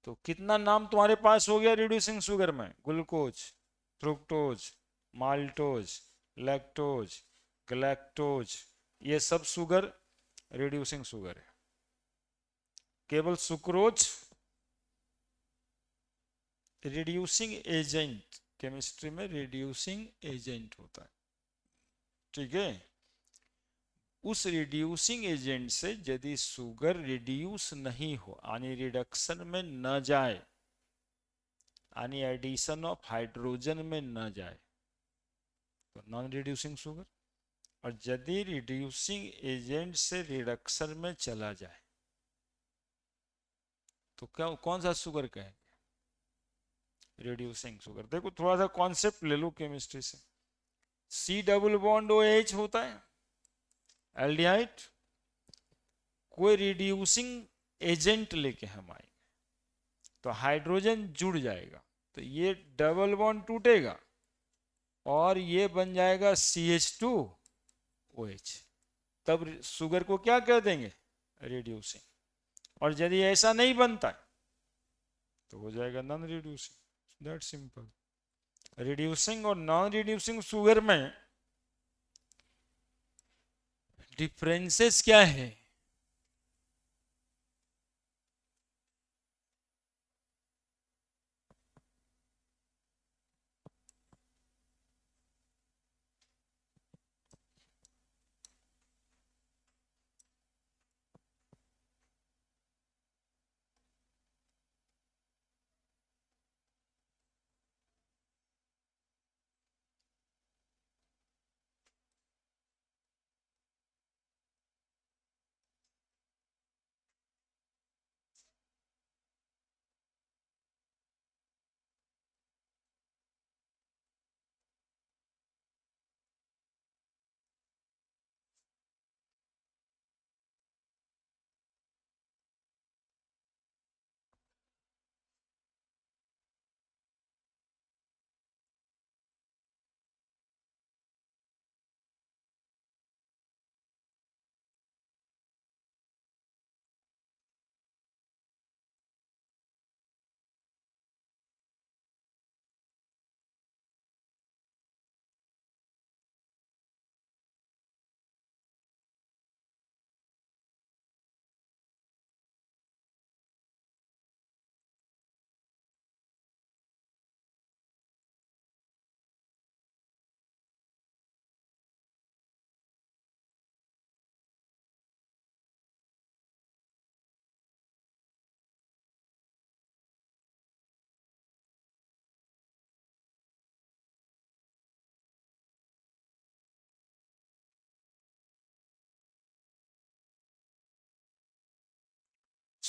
तो कितना नाम तुम्हारे पास हो गया रिड्यूसिंग शुगर में? Glucose, fructose, maltose, lactose, galactose, ये सब शुगर रिड्यूसिंग शुगर है। केवल सुक्रोज रिड्यूसिंग एजेंट, केमिस्ट्री में रिड्यूसिंग एजेंट होता है। ठीक है, उस रिड्यूसिंग एजेंट से यदि शुगर रिड्यूस नहीं हो, यानी रिडक्शन में न जाए, यानी एडिशन ऑफ हाइड्रोजन में न जाए, तो नॉन रिड्यूसिंग शुगर। और यदि रिड्यूसिंग एजेंट से रिडक्शन में चला जाए तो क्या, कौन सा शुगर कहेंगे? Reducing sugar. देखो थोड़ा सा कॉन्सेप्ट ले लो केमिस्ट्री से। C double bond O H होता है एल्डिहाइड, कोई रिड्यूसिंग एजेंट लेके हम आएंगे तो हाइड्रोजन जुड़ जाएगा, तो ये डबल बॉन्ड टूटेगा और ये बन जाएगा CH2OH। तब शुगर को क्या कह देंगे? रिड्यूसिंग। और यदि ऐसा नहीं बनता है तो हो जाएगा non reducing. That simple. Reducing और नॉन रिड्यूसिंग शुगर में डिफरेंसेस क्या है?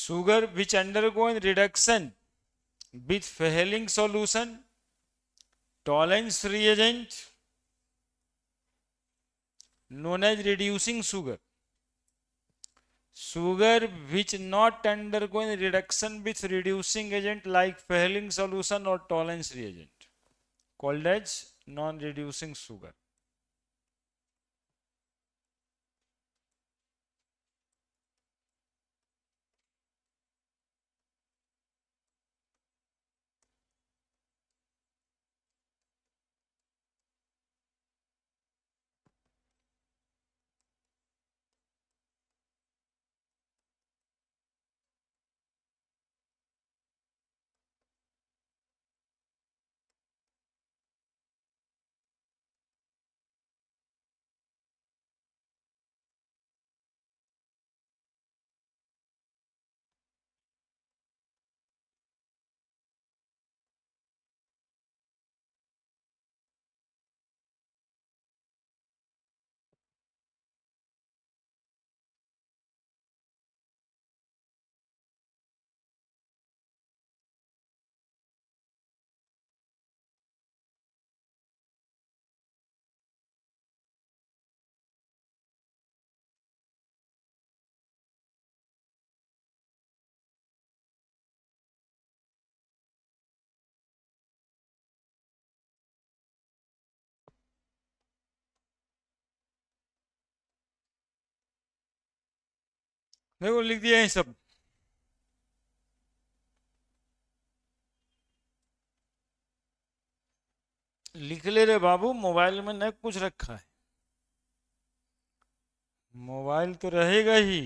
sugar which undergo reduction with Fehling solution, Tollens reagent known as reducing sugar. Sugar which not undergoing reduction with reducing agent like Fehling solution or Tollens reagent called as non-reducing sugar. देखो लिख दिया है सब। लिख ले रे बाबू, mobile में न कुछ रखा है। मोबाइल तो रहेगा ही,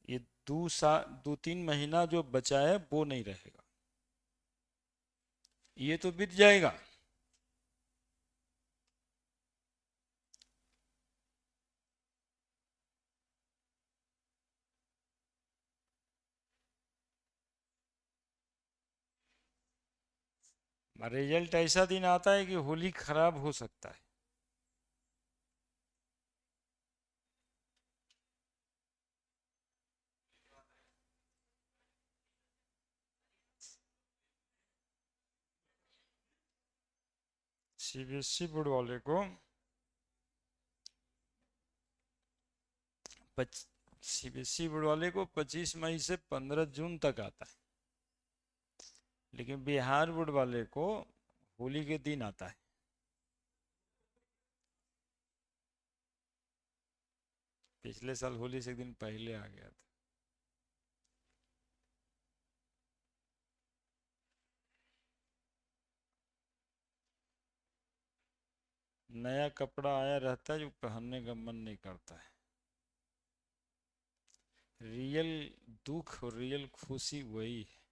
ये 2-3 महीना जो बचा है वो नहीं रहेगा, ये तो बीत जाएगा। रिजल्ट ऐसा दिन आता है कि होली खराब हो सकता है। सीबीएसई बोर्ड वाले को सीबीएसई बोर्ड वाले को 25 मई से 15 जून तक आता है, लेकिन बिहार बोर्ड वाले को होली के दिन आता है। पिछले साल होली से एक दिन पहले आ गया था। नया कपड़ा आया रहता है जो पहनने का मन नहीं करता है। रियल दुख और रियल खुशी वही है।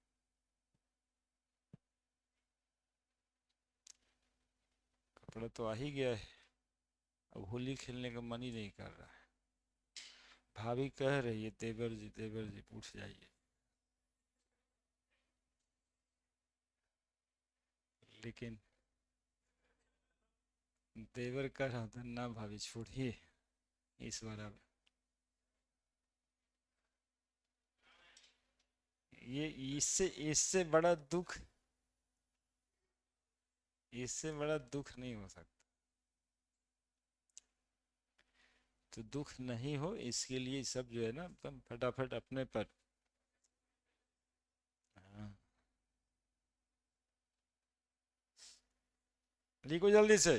कपड़ा तो आ ही गया है, अब होली खेलने का मन ही नहीं कर रहा है। भाभी कह रही है देवर जी पूछ जाइए, लेकिन देवर कह रहा था ना भाभी छोड़िए इस बार। अब ये इससे बड़ा दुख नहीं हो सकता। तो दुख नहीं हो इसके लिए सब जो है ना एकदम फटाफट अपने पर। हाँ, लिखो जल्दी से।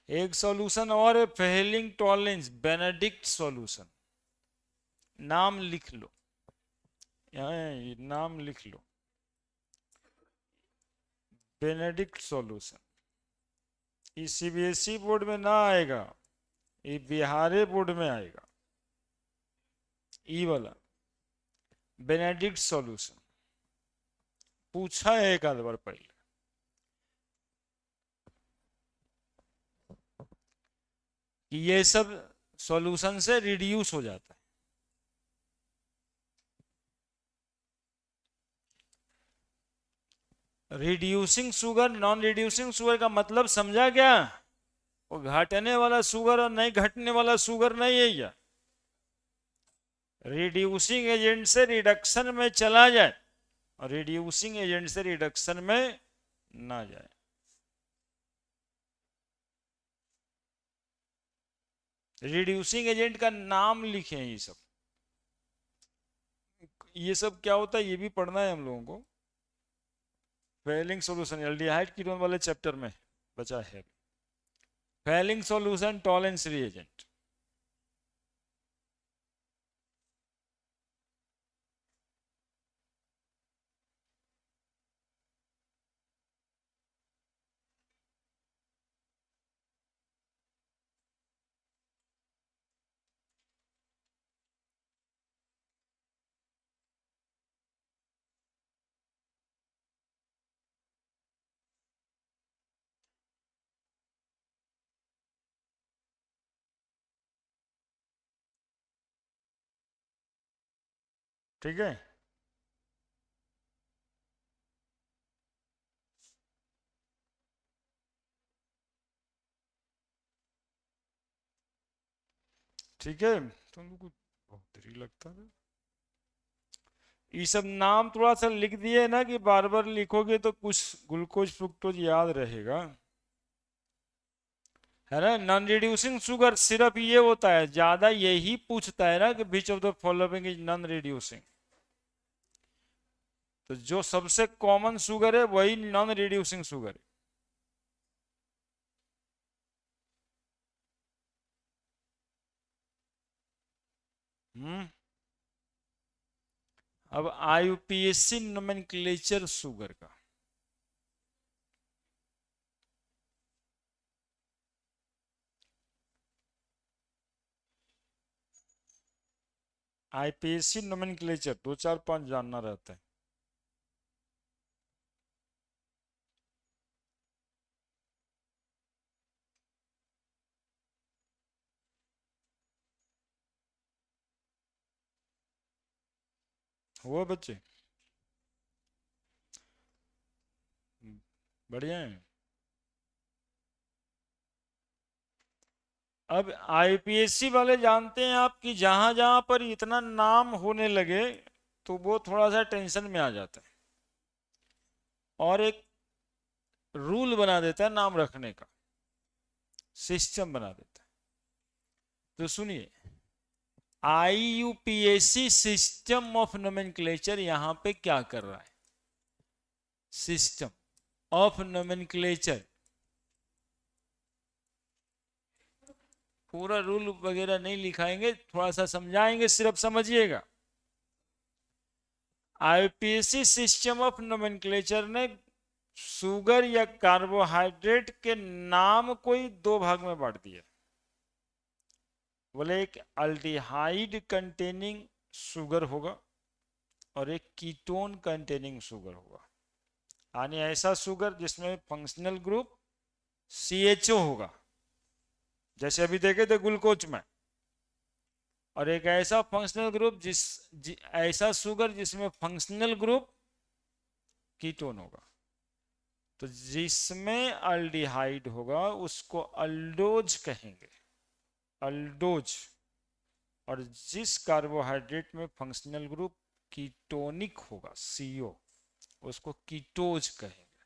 एक सॉल्यूशन और है, फेलिंग टॉलरेंस बेनेडिक्ट सॉल्यूशन। नाम लिख लो, यहाँ नाम लिख लो, बेनेडिक्ट सॉल्यूशन। ये सीबीएसई बोर्ड में ना आएगा, ये बिहारी बोर्ड में आएगा। ई वाला बेनेडिक्ट सॉल्यूशन पूछा है एक आध बार पहले। कि ये सब सॉल्यूशन से रिड्यूस हो जाता है। Reducing sugar, non reducing sugar का मतलब समझा क्या? वो घटने वाला शुगर और नहीं घटने वाला शुगर नहीं है या रिड्यूसिंग एजेंट से रिडक्शन में चला जाए और रिड्यूसिंग एजेंट से रिडक्शन में ना जाए। रिड्यूसिंग एजेंट का नाम लिखे हैं ये सब क्या होता है ये भी पढ़ना है हम लोगों को। फेलिंग सॉल्यूशन एल्डिहाइड कीटोन वाले चैप्टर में बचा है। फेलिंग सॉल्यूशन टॉलेंस रिएजेंट, ठीक है। ठीक है, तुम लोग को बहुत देरी लगता है। ये सब नाम थोड़ा सा लिख दिए ना कि बार बार लिखोगे तो कुछ ग्लूकोज फ्रुक्टोज याद रहेगा, है ना। नॉन रिड्यूसिंग शुगर सिर्फ ये होता है, ज्यादा यही पूछता है ना कि विच of the following is non reducing. तो जो सबसे कॉमन शुगर है वही नॉन रिड्यूसिंग शुगर है। हम्म। अब आईयूपीएसी नोमेनक्लेचर शुगर का, आईपीएसी नोमेनक्लेचर 2 4 5 जानना रहता है। हुआ बच्चे? बढ़िया है। अब आईपीएससी वाले जानते हैं आप कि जहां जहां पर इतना नाम होने लगे तो वो थोड़ा सा टेंशन में आ जाता है और एक रूल बना देता है नाम रखने का, सिस्टम बना देता है। तो सुनिए, आईयूपीएसी सिस्टम ऑफ नोमेनक्लेचर यहां पे क्या कर रहा है। सिस्टम ऑफ नोमेनक्लेचर, पूरा रूल वगैरह नहीं लिखाएंगे, थोड़ा सा समझाएंगे, सिर्फ समझिएगा। आईपीएसी सिस्टम ऑफ नोमेनक्लेचर ने शुगर या कार्बोहाइड्रेट के नाम को ही 2 भाग में बांट दिया। बोले एक अल्डिहाइड कंटेनिंग शुगर होगा और एक कीटोन कंटेनिंग शुगर होगा, यानी ऐसा शुगर जिसमें फंक्शनल ग्रुप CHO होगा, जैसे अभी देखे थे ग्लूकोज में, और एक ऐसा फंक्शनल ग्रुप ऐसा शुगर जिसमें फंक्शनल ग्रुप कीटोन होगा। तो जिसमें अल्डिहाइड होगा उसको अल्डोज कहेंगे, अल्डोज। और जिस कार्बोहाइड्रेट में फंक्शनल ग्रुप कीटोनिक होगा CO, उसको कीटोज कहेंगे।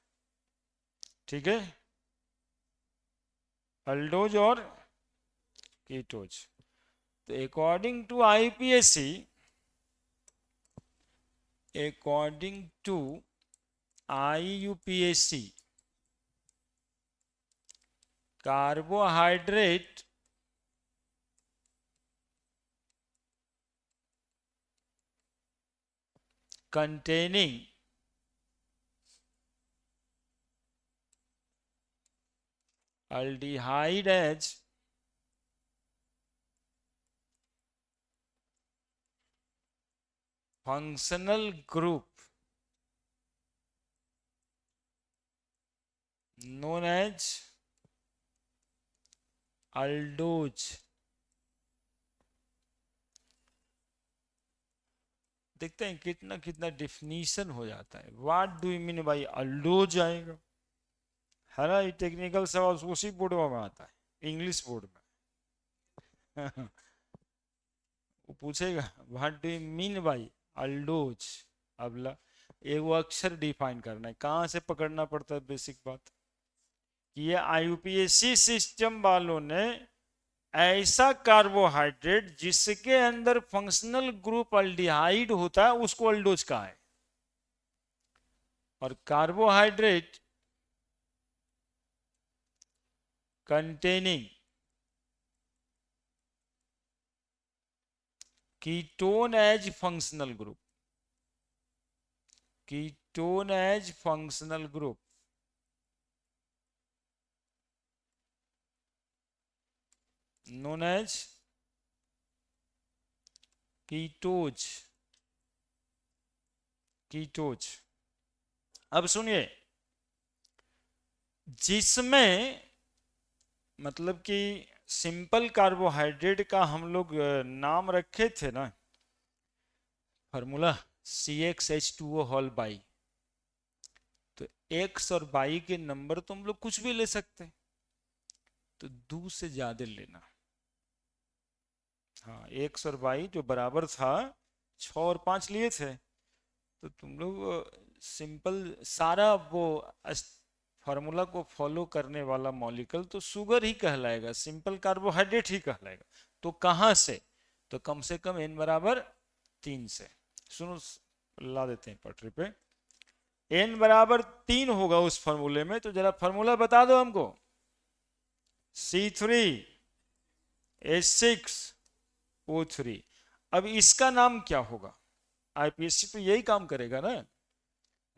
ठीक है, अल्डोज और कीटोज। तो according to IPSC, according to IUPAC, carbohydrate containing aldehyde as functional group known as aldose। देखते हैं कितना कितना डिफिनीशन हो जाता है। What do you mean by aldose आएगा, है ना। ये टेक्निकल सवाल उसी बोर्ड में आता है, इंग्लिश बोर्ड में वो पूछेगा what do you mean by aldose. अब एक वो अक्षर डिफाइन करना है, कहाँ से पकड़ना पड़ता है बेसिक बात कि ये आईयूपीएसी सिस्टम वालों ने ऐसा कार्बोहाइड्रेट जिसके अंदर फंक्शनल ग्रुप अल्डिहाइड होता है उसको अल्डोज कहा है। और carbohydrate containing ketone as functional group, ketone as functional group known as कीटोज। कीटोज अब सुनिए, जिसमें मतलब कि सिंपल कार्बोहाइड्रेट का हम लोग नाम रखे थे ना, फार्मूला CxH2O होल बाई, तो x और बाई के नंबर तो हम लोग कुछ भी ले सकते हैं, तो 2 से ज्यादा लेना। हाँ, x और बाई जो बराबर था 6 और 5 लिए थे, तो तुम लोग सिंपल सारा वो फार्मूला को फॉलो करने वाला मॉलिक्यूल तो शुगर ही कहलाएगा, सिंपल कार्बोहाइड्रेट ही कहलाएगा। तो कहां से, तो कम से कम n बराबर 3 से। सुनो ला देते हैं पटरी पे, n बराबर 3 होगा उस फार्मूले में, तो जरा फार्मूला बता दो हमको। C3H6O3। अब इसका नाम क्या होगा, आईपीएससी तो यही काम करेगा ना,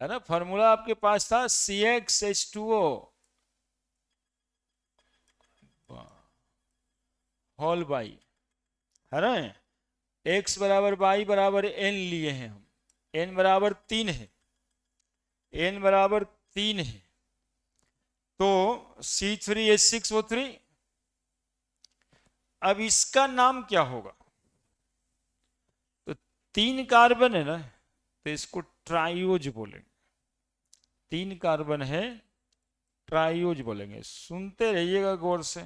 है ना। फार्मूला आपके पास था CxH2O होल बाई, है ना। x बराबर बाई बराबर n लिए हैं हम, n बराबर 3 है, n बराबर 3 है, तो C3H6O3। अब इसका नाम क्या होगा, तो 3 कार्बन है ना, तो इसको ट्राइओज बोलेंगे। 3 कार्बन है, ट्राइओज बोलेंगे। सुनते रहिएगा गौर से।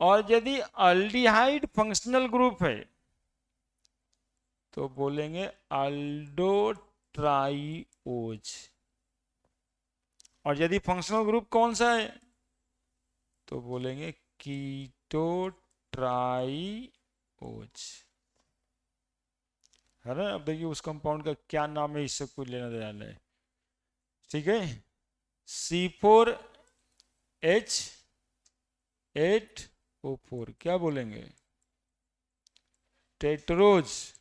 और यदि अल्डिहाइड फंक्शनल ग्रुप है तो बोलेंगे अल्डो ट्राइओज। और यदि फंक्शनल ग्रुप कौन सा है तो बोलेंगे कीटो ट्राइओज, है ना। अब देखिए उस कंपाउंड का क्या नाम है, इससे कोई लेना देना नहीं, ठीक है। C4H8O4 क्या बोलेंगे, tetrose,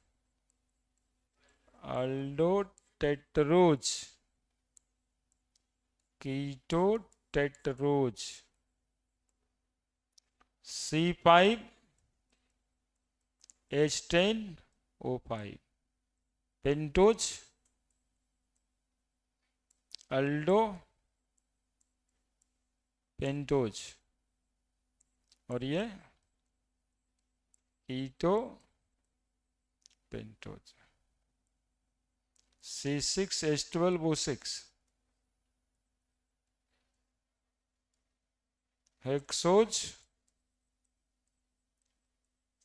aldo tetrose, keto tetrose. C5H10O5 pentose, aldo pentose. और ये keto pentose. C6H12O6 hexose,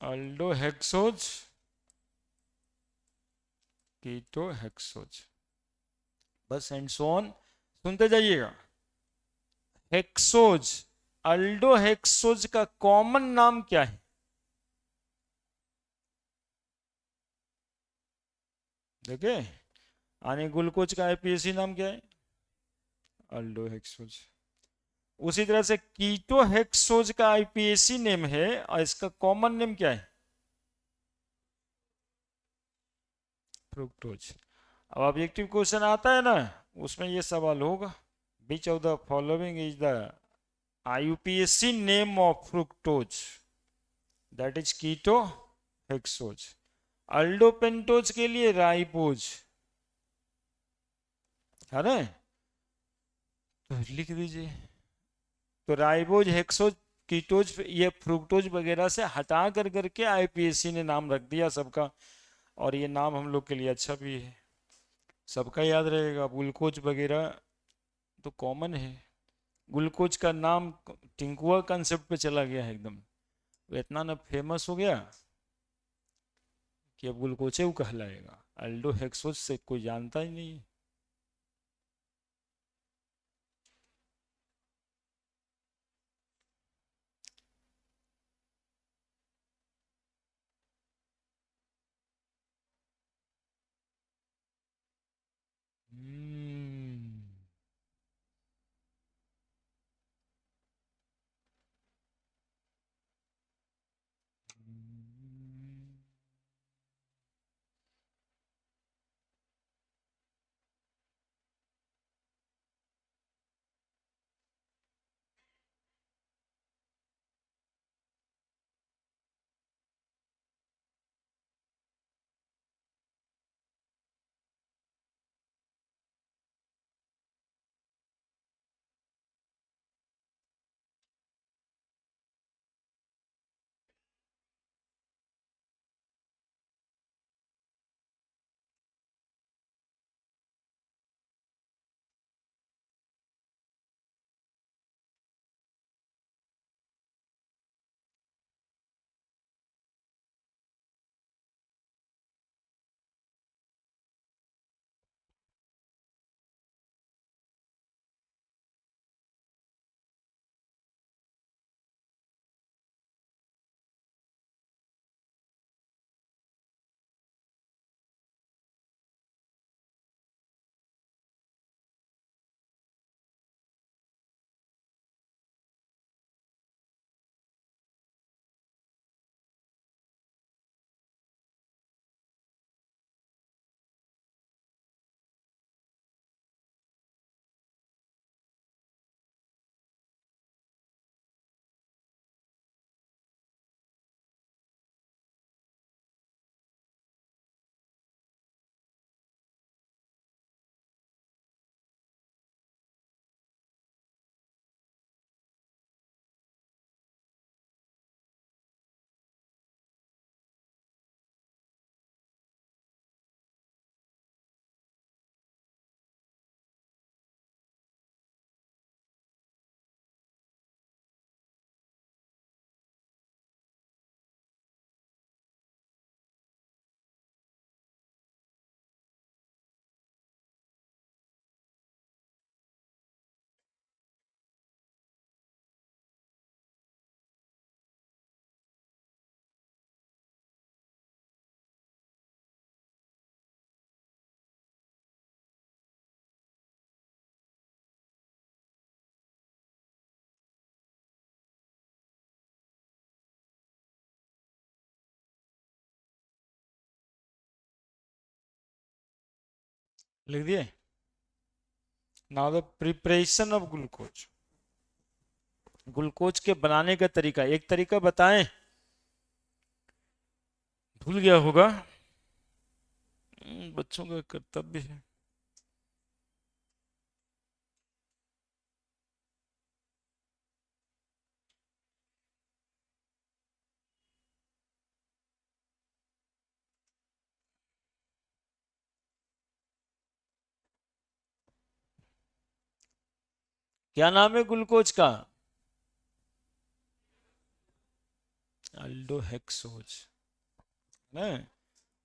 aldo hexose, keto hexose. बस एंड सो ऑन, सुनते जाइएगा। हेक्सोज, अल्डो हेक्सोज का कॉमन नाम क्या है, देखे। यानी ग्लूकोज का आईपीएसी नाम क्या है, अल्डो हेक्सोज। उसी तरह से कीटो हेक्सोज का आईपीएसी नेम है और इसका कॉमन नेम क्या है, फ्रुक्टोज। अब ऑब्जेक्टिव क्वेश्चन आता है ना, उसमें ये सवाल होगा, which of the following is the IUPAC name of fructose, that is keto hexose. Aldopentose के लिए राइबोज, है ना, तो लिख दीजिए। तो राइबोज, हेक्सोज, कीटोज, ये फ्रुक्टोज वगैरह से हटा कर करके आईपीएससी ने नाम रख दिया सबका। और ये नाम हम लोग के लिए अच्छा भी है, सबका याद रहेगा। ग्लूकोज वगैरह तो कॉमन है, ग्लूकोज का नाम टिंकुआ कंसेप्ट पे चला गया है एकदम, वो इतना ना फेमस हो गया कि अब ग्लूकोचे वो कहलाएगा, अल्डो हेक्सोज से कोई जानता ही नहीं है। हम्म, लिख दिए। Now the preparation of glucose, glucose के बनाने का तरीका, एक तरीका बताएं, भूल गया होगा। बच्चों का कर्तव्य है। क्या नाम है ग्लूकोज का? अल्डोहेक्सोज है।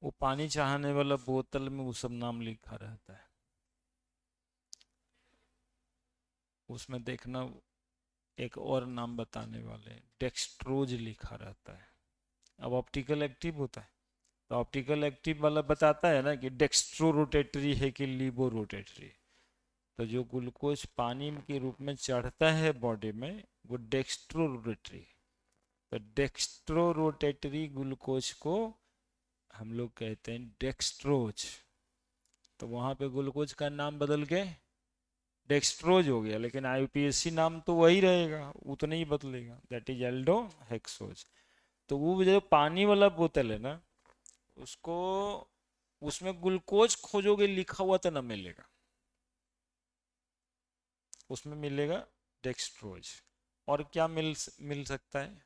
वो पानी चाहने वाला बोतल में वो सब नाम लिखा रहता है, उसमें देखना एक और नाम बताने वाले डेक्सट्रोज लिखा रहता है। अब ऑप्टिकल एक्टिव होता है तो ऑप्टिकल एक्टिव वाला बताता है ना कि डेक्स्ट्रो रोटेटरी है कि लीबो रोटेटरी। तो जो ग्लूकोज पानी के रूप में चढ़ता है बॉडी में वो डेक्स्ट्रो रोटेटरी, तो डेक्स्ट्रो रोटेटरी ग्लूकोज को हम लोग कहते हैं डेक्स्ट्रोज। तो वहां पे ग्लूकोज का नाम बदल के डेक्स्ट्रोज हो गया, लेकिन आईयूपीएसी नाम तो वही रहेगा, उतना ही बदलेगा, दैट इज एल्डो हेक्सोज। तो वो जो पानी वाला बोतल है ना, उसको उसमें ग्लूकोज खोजोगे लिखा हुआ तो ना मिलेगा, उसमें मिलेगा डेक्स्ट्रोज। और क्या मिल सकता है?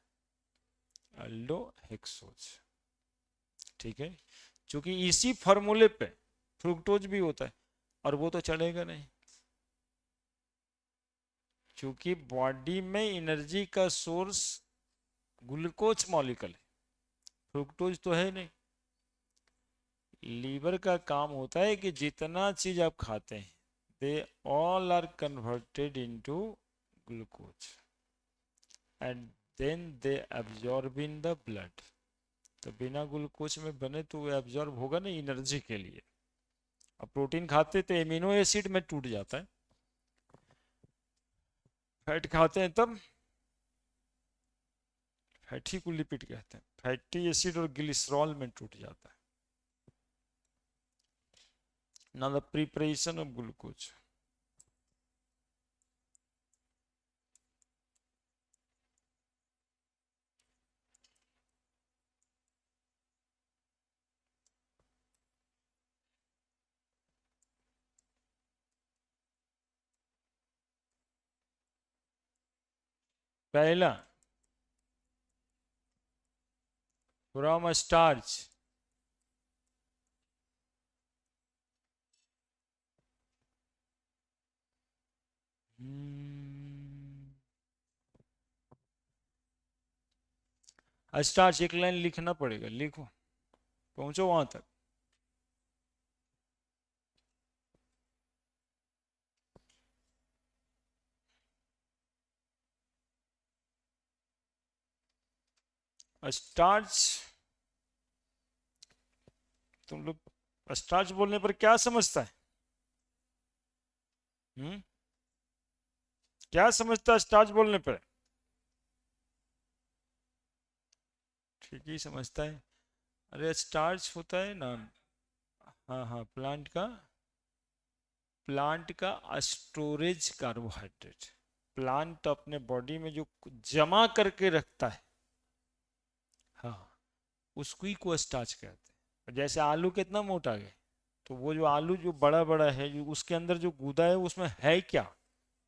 अल्डो हेक्सोज। ठीक है, क्योंकि इसी फॉर्मूले पे फ्रुक्टोज भी होता है और वो तो चढ़ेगा नहीं, क्योंकि बॉडी में एनर्जी का सोर्स ग्लूकोज मॉलिक्यूल है, फ्रुक्टोज तो है नहीं। लीवर का काम होता है कि जितना चीज आप खाते हैं they all are converted into glucose and then they absorb in the blood. तो बिना ग्लूकोज में बने तो वो एब्जॉर्ब होगा ना एनर्जी के लिए। अब प्रोटीन खाते तो एमिनो एसिड में टूट जाता है, फैट खाते हैं तब फैटी को लिपिड कहते हैं, फैटी एसिड और ग्लिसरॉल में टूट जाता है। ना द प्रिपरेशन ऑफ ग्लूकोज। पहला फ्रॉम स्टार्च, स्टार्च एक लाइन लिखना पड़ेगा, लिखो, पहुंचो वहां तक। स्टार्च, तुम लोग स्टार्च बोलने पर क्या समझता है? हम्म, क्या समझता है स्टार्च बोलने पर? ठीक ही समझता है। अरे स्टार्च होता है ना, हाँ हाँ, प्लांट का स्टोरेज कार्बोहाइड्रेट। प्लांट अपने बॉडी में जो जमा करके रखता है, हाँ, उसको ही को स्टार्च कहते हैं। जैसे आलू कितना मोटा है, तो वो जो आलू जो बड़ा बड़ा है, जो उसके अंदर जो गूदा है उसमें है क्या?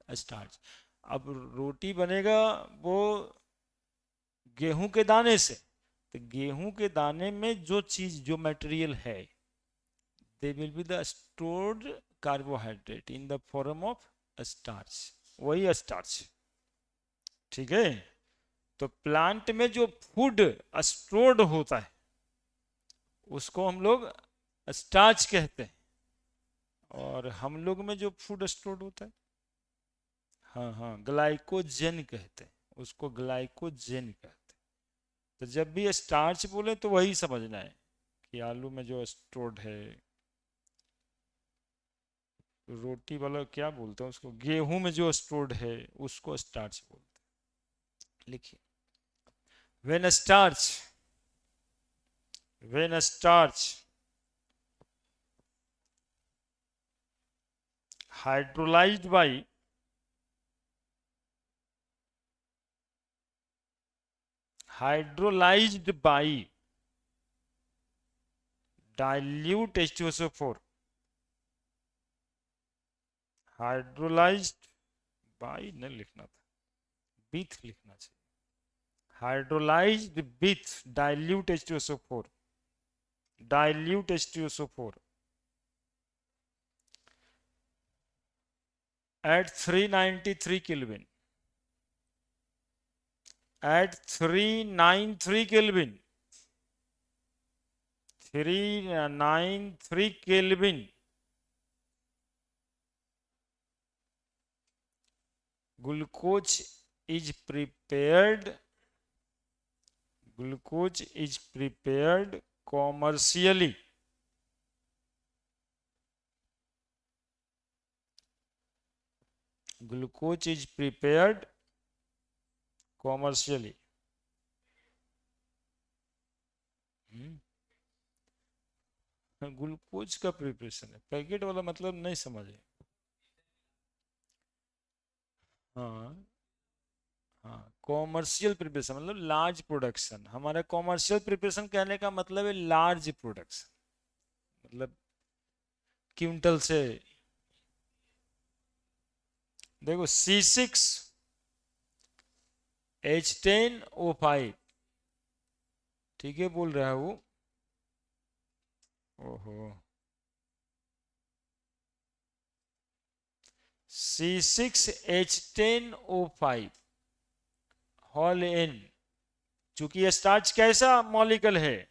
स्टार्च। अब रोटी बनेगा वो गेहूं के दाने से, तो गेहूं के दाने में जो चीज जो मटेरियल है they will be the stored carbohydrate in the form of starch, वही स्टार्च। ठीक है, तो प्लांट में जो फूड स्टोर्ड होता है उसको हम लोग स्टार्च कहते हैं, और हम लोग में जो फूड स्टोर्ड होता है, हाँ हाँ, ग्लाइकोजन कहते हैं उसको, ग्लाइकोजन कहते हैं। तो जब भी स्टार्च बोले तो वही समझना है कि आलू में जो स्टोर्ड है। रोटी वाला क्या बोलते हैं उसको, गेहूं में जो स्टोर्ड है उसको स्टार्च बोलते हैं। लिखिए, when starch, when starch hydrolysed bye, hydrolysed bye dilute H2SO4, hydrolysed bye नहीं लिखना था, विथ लिखना चाहिए, hydrolysed with dilute H2SO4, dilute H2SO4 at 393 Kelvin, at 393 Kelvin, 393 Kelvin, glucose is prepared, glucose is prepared commercially, glucose is prepared commercially। Glucose का preparation है, packet वाला मतलब नहीं समझे। हाँ हाँ, कॉमर्शियल प्रिपरेशन मतलब लार्ज प्रोडक्शन। हमारा कॉमर्शियल प्रिपरेशन कहने का मतलब है लार्ज प्रोडक्शन, मतलब क्विंटल से। देखो C6H10O5, ठीक है बोल रहा है वो। ओहो, C6H10O5 हॉल एन। चूंकि ये स्टार्च कैसा मॉलिक्यूल है,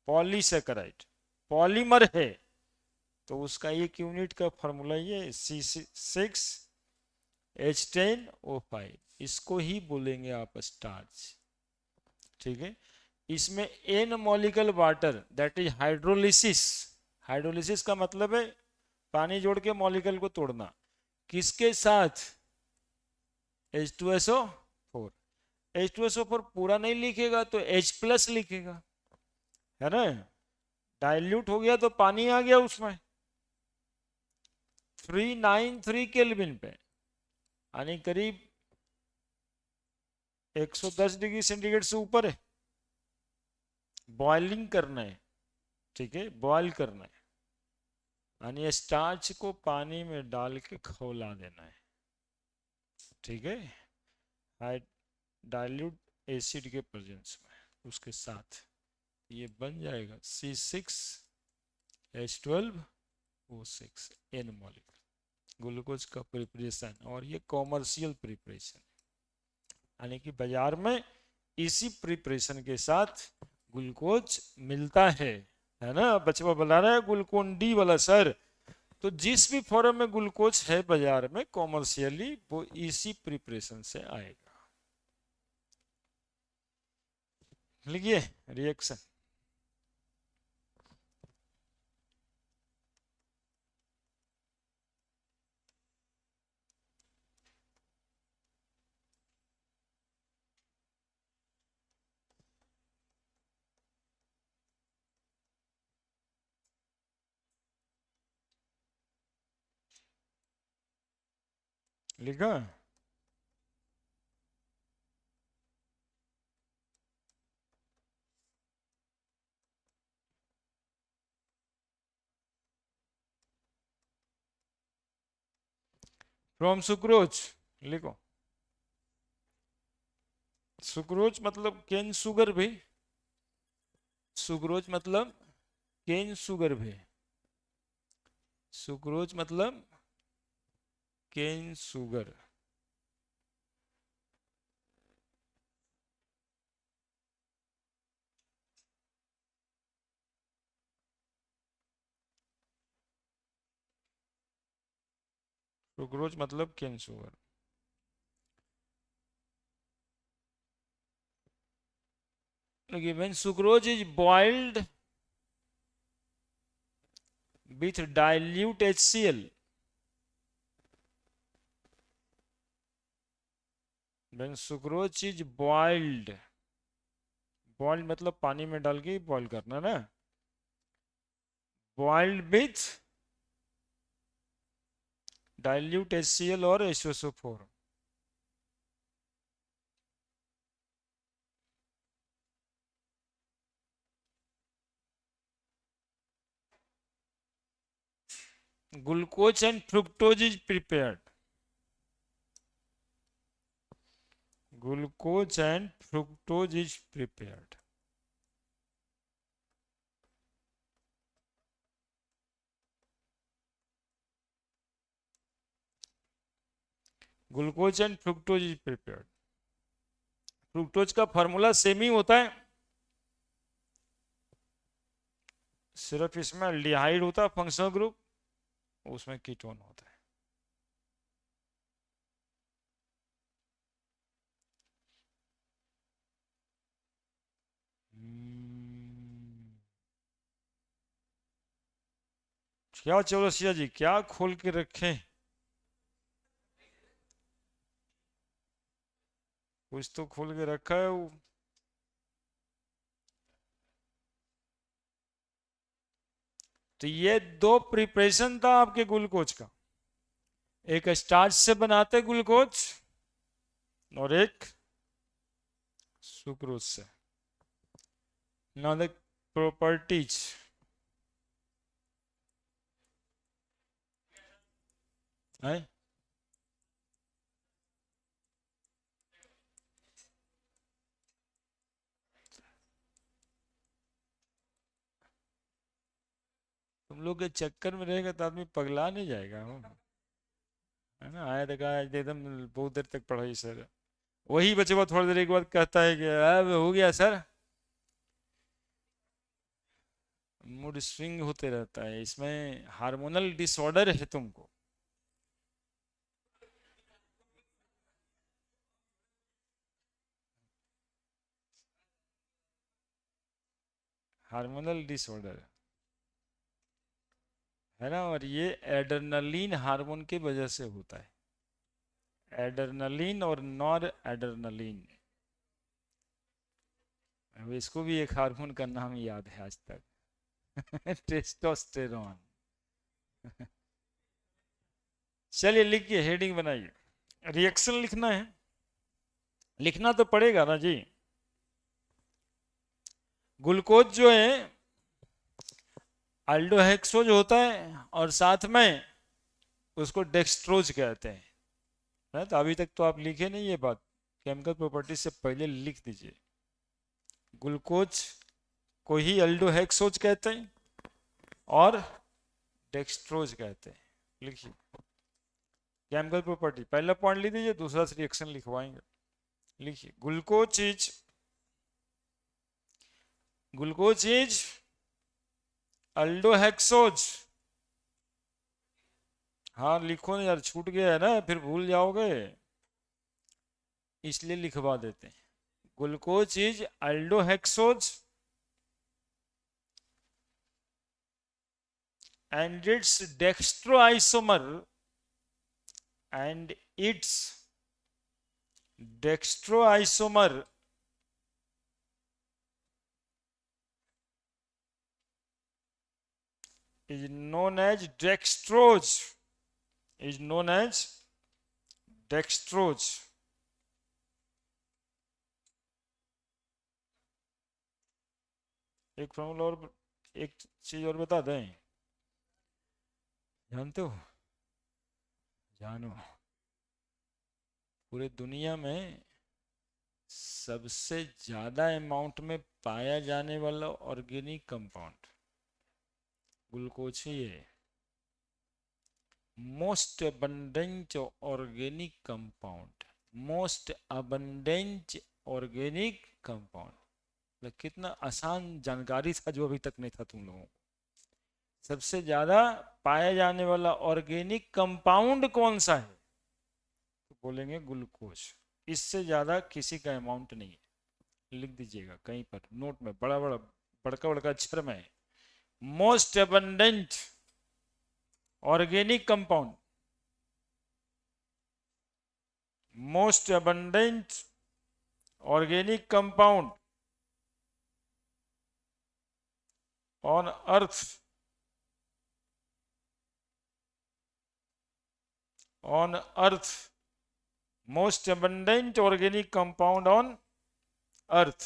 पॉलीसेकेराइड, पॉलीमर है, तो उसका एक यूनिट का फॉर्मूला ये C6H10O5, इसको ही बोलेंगे आप स्टार्च। ठीक है, इसमें n molecule water, that is hydrolysis. Hydrolysis का मतलब है पानी जोड़ के मॉलिक्यूल को तोड़ना। किसके साथ? H2SO4। H2SO4 पूरा नहीं लिखेगा तो H प्लस लिखेगा, है ना। डाइल्यूट हो गया तो पानी आ गया उसमें 393 केल्विन पे, यानी करीब 110 डिग्री सेंटीग्रेड से ऊपर है। बॉइलिंग करना है, ठीक है, बॉयल करना है, यानी स्टार्च को पानी में डाल के खौला देना है। ठीक है, डाइल्यूट एसिड के प्रेजेंस में उसके साथ ये बन जाएगा C6H12O6 एन मॉलिक्यूल। ग्लूकोज का प्रिपरेशन, और ये कॉमर्शियल प्रिपरेशन, यानी कि बाजार में इसी प्रिपरेशन के साथ ग्लूकोज मिलता है ना। बचवा बुला रहा है ग्लूकोन डी वाला सर, तो जिस भी फॉर्म में ग्लूकोज है बाजार में कॉमर्शियली, वो इसी प्रिपरेशन से आएगा। लिखिए रिएक्शन। लिखा? फ्रॉम सुक्रोज लिखो। सुक्रोज मतलब केन शुगर भी, सुक्रोज मतलब केन शुगर भी, सुक्रोज मतलब केन शुगर। सुक्रोज मतलब cane sugar. When sucrose is boiled with dilute HCl, when sucrose is boiled, boiled मतलब पानी में डाल के बॉईल करना ना, boiled with dilute HCl और H2SO4, glucose and fructose is prepared. Glucose and fructose is prepared. Glucose and fructose is prepared. Fructose का formula same ही होता है, सिर्फ इसमें एल्डिहाइड होता है फंक्शनल ग्रुप, उसमें कीटोन होता है। क्या चौरसिया जी, क्या खोल के रखे? कुछ तो खोल के रखा है वो। तो ये दो प्रिपरेशन था आपके ग्लूकोज का, एक स्टार्च से बनाते ग्लूकोज और एक सुक्रोज से। Now the properties. है तुम लोग के चक्कर में रहेगा तो आदमी पगला नहीं जाएगा? है ना, आया तो कहा एकदम बहुत देर तक पढ़ाई सर, वही बच्चे को थोड़ी देर के बाद कहता है कि अब हो गया सर। मूड स्विंग होते रहता है, इसमें हार्मोनल डिसऑर्डर है तुमको। हार्मोनल डिसऑर्डर है ना, और ये एड्रेनलिन हार्मोन की वजह से होता है। एड्रेनलिन और नॉर एड्रेनलिन, अब इसको भी एक हार्मोन का नाम याद है आज तक। टेस्टोस्टेरोन। चलिए लिखिए, हेडिंग बनाइए। रिएक्शन लिखना है, लिखना तो पड़ेगा ना जी। ग्लूकोज जो है अल्डोहेक्सोज होता है, और साथ में उसको डेक्सट्रोज कहते हैं, है तो अभी तक तो आप लिखे नहीं ये बात, केमिकल प्रॉपर्टी से पहले लिख दीजिए। ग्लूकोज को ही अल्डोहेक्सोज कहते हैं और डेक्सट्रोज कहते हैं। लिखिए केमिकल प्रॉपर्टी, पहला पॉइंट लिख दीजिए, दूसरा से रिएक्शन लिखवाएंगे। लिखिए ग्लूकोज इज अल्डोहेक्सोज। हाँ लिखो ना यार, छूट गया है ना, फिर भूल जाओगे, इसलिए लिखवा देते हैं। Glucose is aldohexose and its dextroisomer and its dextroisomer is known as dextrose, is known as dextrose। एक फॉर्मूला और, एक चीज और बता दें, जानते हो, जानो, पूरे दुनिया में सबसे ज्यादा अमाउंट में पाया जाने वाला ऑर्गेनिक कंपाउंड ग्लूकोज ही है। Most abundant organic compound, most abundant organic compound, कितना आसान जानकारी था जो अभी तक नहीं था तुम लोगों को। सबसे ज्यादा पाया जाने वाला ऑर्गेनिक कंपाउंड कौन सा है, तो बोलेंगे ग्लूकोज। इससे ज्यादा किसी का अमाउंट नहीं है। लिख दीजिएगा कहीं पर नोट में, बड़ा बड़ा बड़का बड़का अक्षर में, most abundant organic compound, most abundant organic compound on earth, on earth, most abundant organic compound on earth।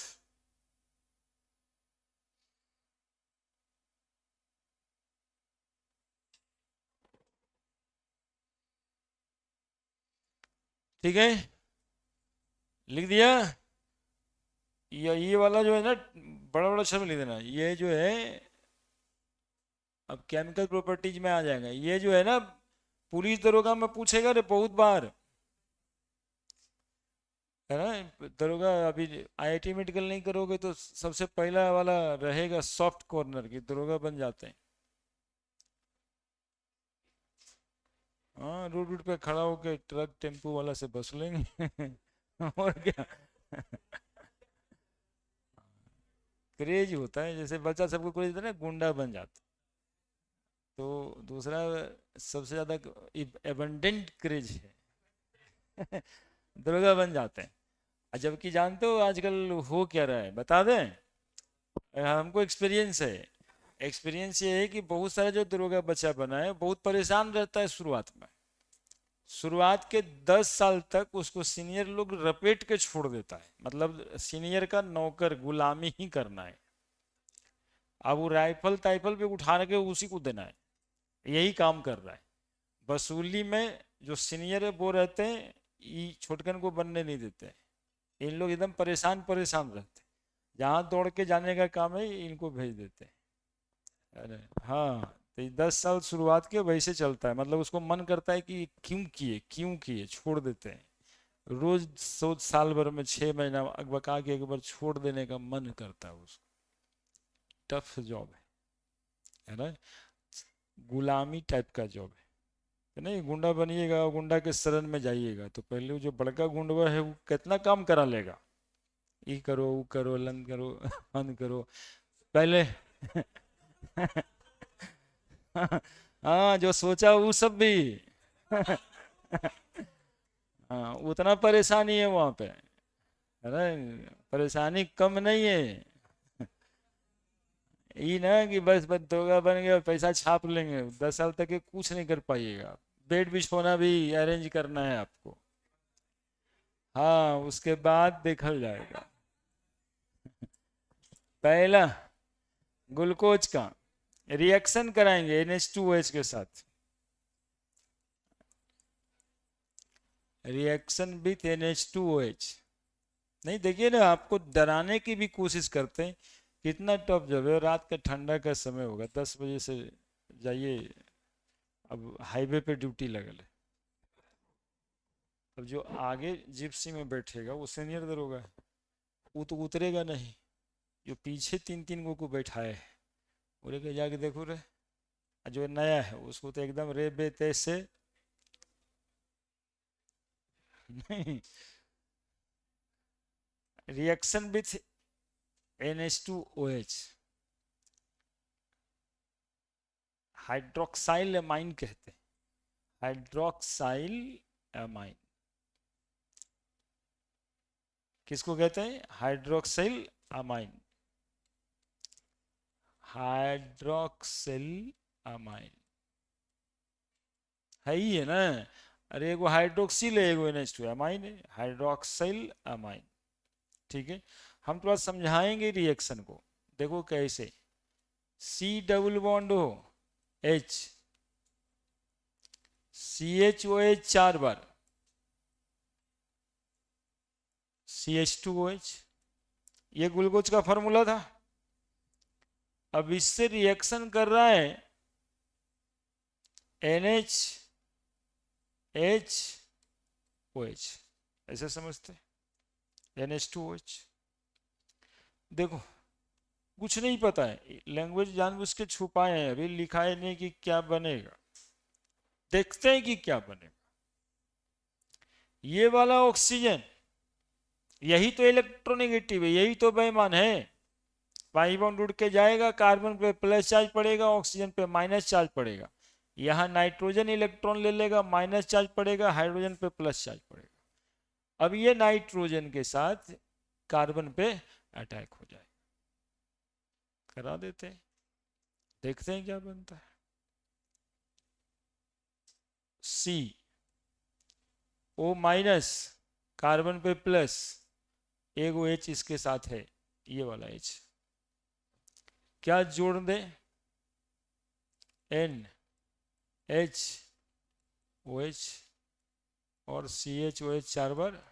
ठीक है, लिख दिया। ये वाला जो है ना, बड़ा बड़ा अक्षर में लिख देना, ये जो है अब केमिकल प्रॉपर्टीज में आ जाएगा। ये जो है ना, पुलिस दरोगा में पूछेगा रे बहुत बार, है ना। दरोगा अभी आईआईटी मेडिकल नहीं करोगे तो सबसे पहला वाला रहेगा सॉफ्ट कॉर्नर की, दरोगा बन जाते हैं। हाँ रोड रोड पे खड़ा होकर ट्रक टेम्पू वाला से बस लेंगे। और क्या। क्रेज होता है, जैसे बच्चा सबको क्रेज होता है ना, गुंडा बन जाता। तो दूसरा सबसे ज्यादा एबंडेंट क्रेज है। दरोगा बन जाते हैं। जबकि जानते हो आजकल हो क्या रहा है, बता दें, हमको एक्सपीरियंस है। एक्सपीरियंस ये है कि बहुत सारा जो दरोगा बच्चा बना है बहुत परेशान रहता है शुरुआत में। शुरुआत के 10 साल तक उसको सीनियर लोग रपेट के छोड़ देता है, मतलब सीनियर का नौकर, गुलामी ही करना है। अब वो राइफल ताइफल पे उठा के उसी को देना है, यही काम कर रहा है। वसूली में जो सीनियर है वो रहते हैं, ये छोटकन को बनने नहीं देते हैं। इन लोग एकदम परेशान परेशान रहते हैं, जहाँ दौड़ के जाने का काम है इनको भेज देते हैं। अरे हाँ, तो ये 10 साल शुरुआत के वैसे चलता है, मतलब उसको मन करता है कि क्यों किए, छोड़ देते हैं। रोज सोच, साल भर में 6 महीना अकबका के एक बार छोड़ देने का मन करता है उसको। टफ जॉब है ना, गुलामी टाइप का जॉब है। तो नहीं, गुंडा बनिएगा और गुंडा के शरण में जाइएगा तो पहले वो जो बड़का गुंडा है वो कितना काम करा लेगा, ये करो वो करो लन करो बंद करो पहले हाँ, जो सोचा वो सब भी हाँ, उतना परेशानी है वहां पे। अरे परेशानी कम नहीं है, ये ना कि बस दोगा बन गया पैसा छाप लेंगे, 10 साल तक ये कुछ नहीं कर पाइएगा। बेड बिछोना भी अरेंज करना है आपको। हाँ, उसके बाद देखल जाएगा। पहला ग्लूकोज का रिएक्शन कराएंगे NH2OH के साथ, रिएक्शन विथ NH2OH। नहीं देखिए ना, आपको डराने की भी कोशिश करते हैं। कितना टफ जब है, रात का ठंडा का समय होगा, 10 बजे से जाइए, अब हाईवे पे ड्यूटी लगल है। अब जो आगे जिप्सी में बैठेगा वो सीनियर दरोगा है, वो तो उतरेगा नहीं। जो पीछे 3 3 को बैठाए है, बोले के जाके देखो रे। जो नया है उसको तो एकदम रे बेते से नहीं, reaction with NH2OH, hydroxyl amine कहते हैं, हाइड्रोक्साइल अमाइन। किसको कहते हैं? हाइड्रोक्सिल अमाइन, हाइड्रोक्सिल अमाइन है ही है ना। अरे एगो हाइड्रोक्सिल है, एगो NH2 अमाइन है, हाइड्रोक्सिल अमाइन। ठीक है, हम थोड़ा समझाएंगे रिएक्शन को। देखो कैसे, C डबल बॉन्ड हो H, CHOH 4 बार, CH2OH, ये ग्लूकोज का फॉर्मूला था। अब इससे रिएक्शन कर रहा है NHHOH, ऐसे समझते, NH2OH। देखो कुछ नहीं पता है, लैंग्वेज जानबूझ के छुपाए हैं, अभी लिखा है नहीं कि क्या बनेगा, देखते हैं कि क्या बनेगा। ये वाला ऑक्सीजन, यही तो इलेक्ट्रोनेगेटिव है, यही तो बेईमान है। पाई बॉन्ड उड़ के जाएगा, कार्बन पे प्लस चार्ज पड़ेगा, ऑक्सीजन पे माइनस चार्ज पड़ेगा। यहाँ नाइट्रोजन इलेक्ट्रॉन ले लेगा, माइनस चार्ज पड़ेगा, हाइड्रोजन पे प्लस चार्ज पड़ेगा। अब ये नाइट्रोजन के साथ कार्बन पे अटैक हो जाए, करा देते हैं, देखते हैं क्या बनता है। CO- कार्बन पे प्लस, एगो H इसके साथ है, ये वाला H, क्या जोड़ दे, NHOH और CHOH 4 बार,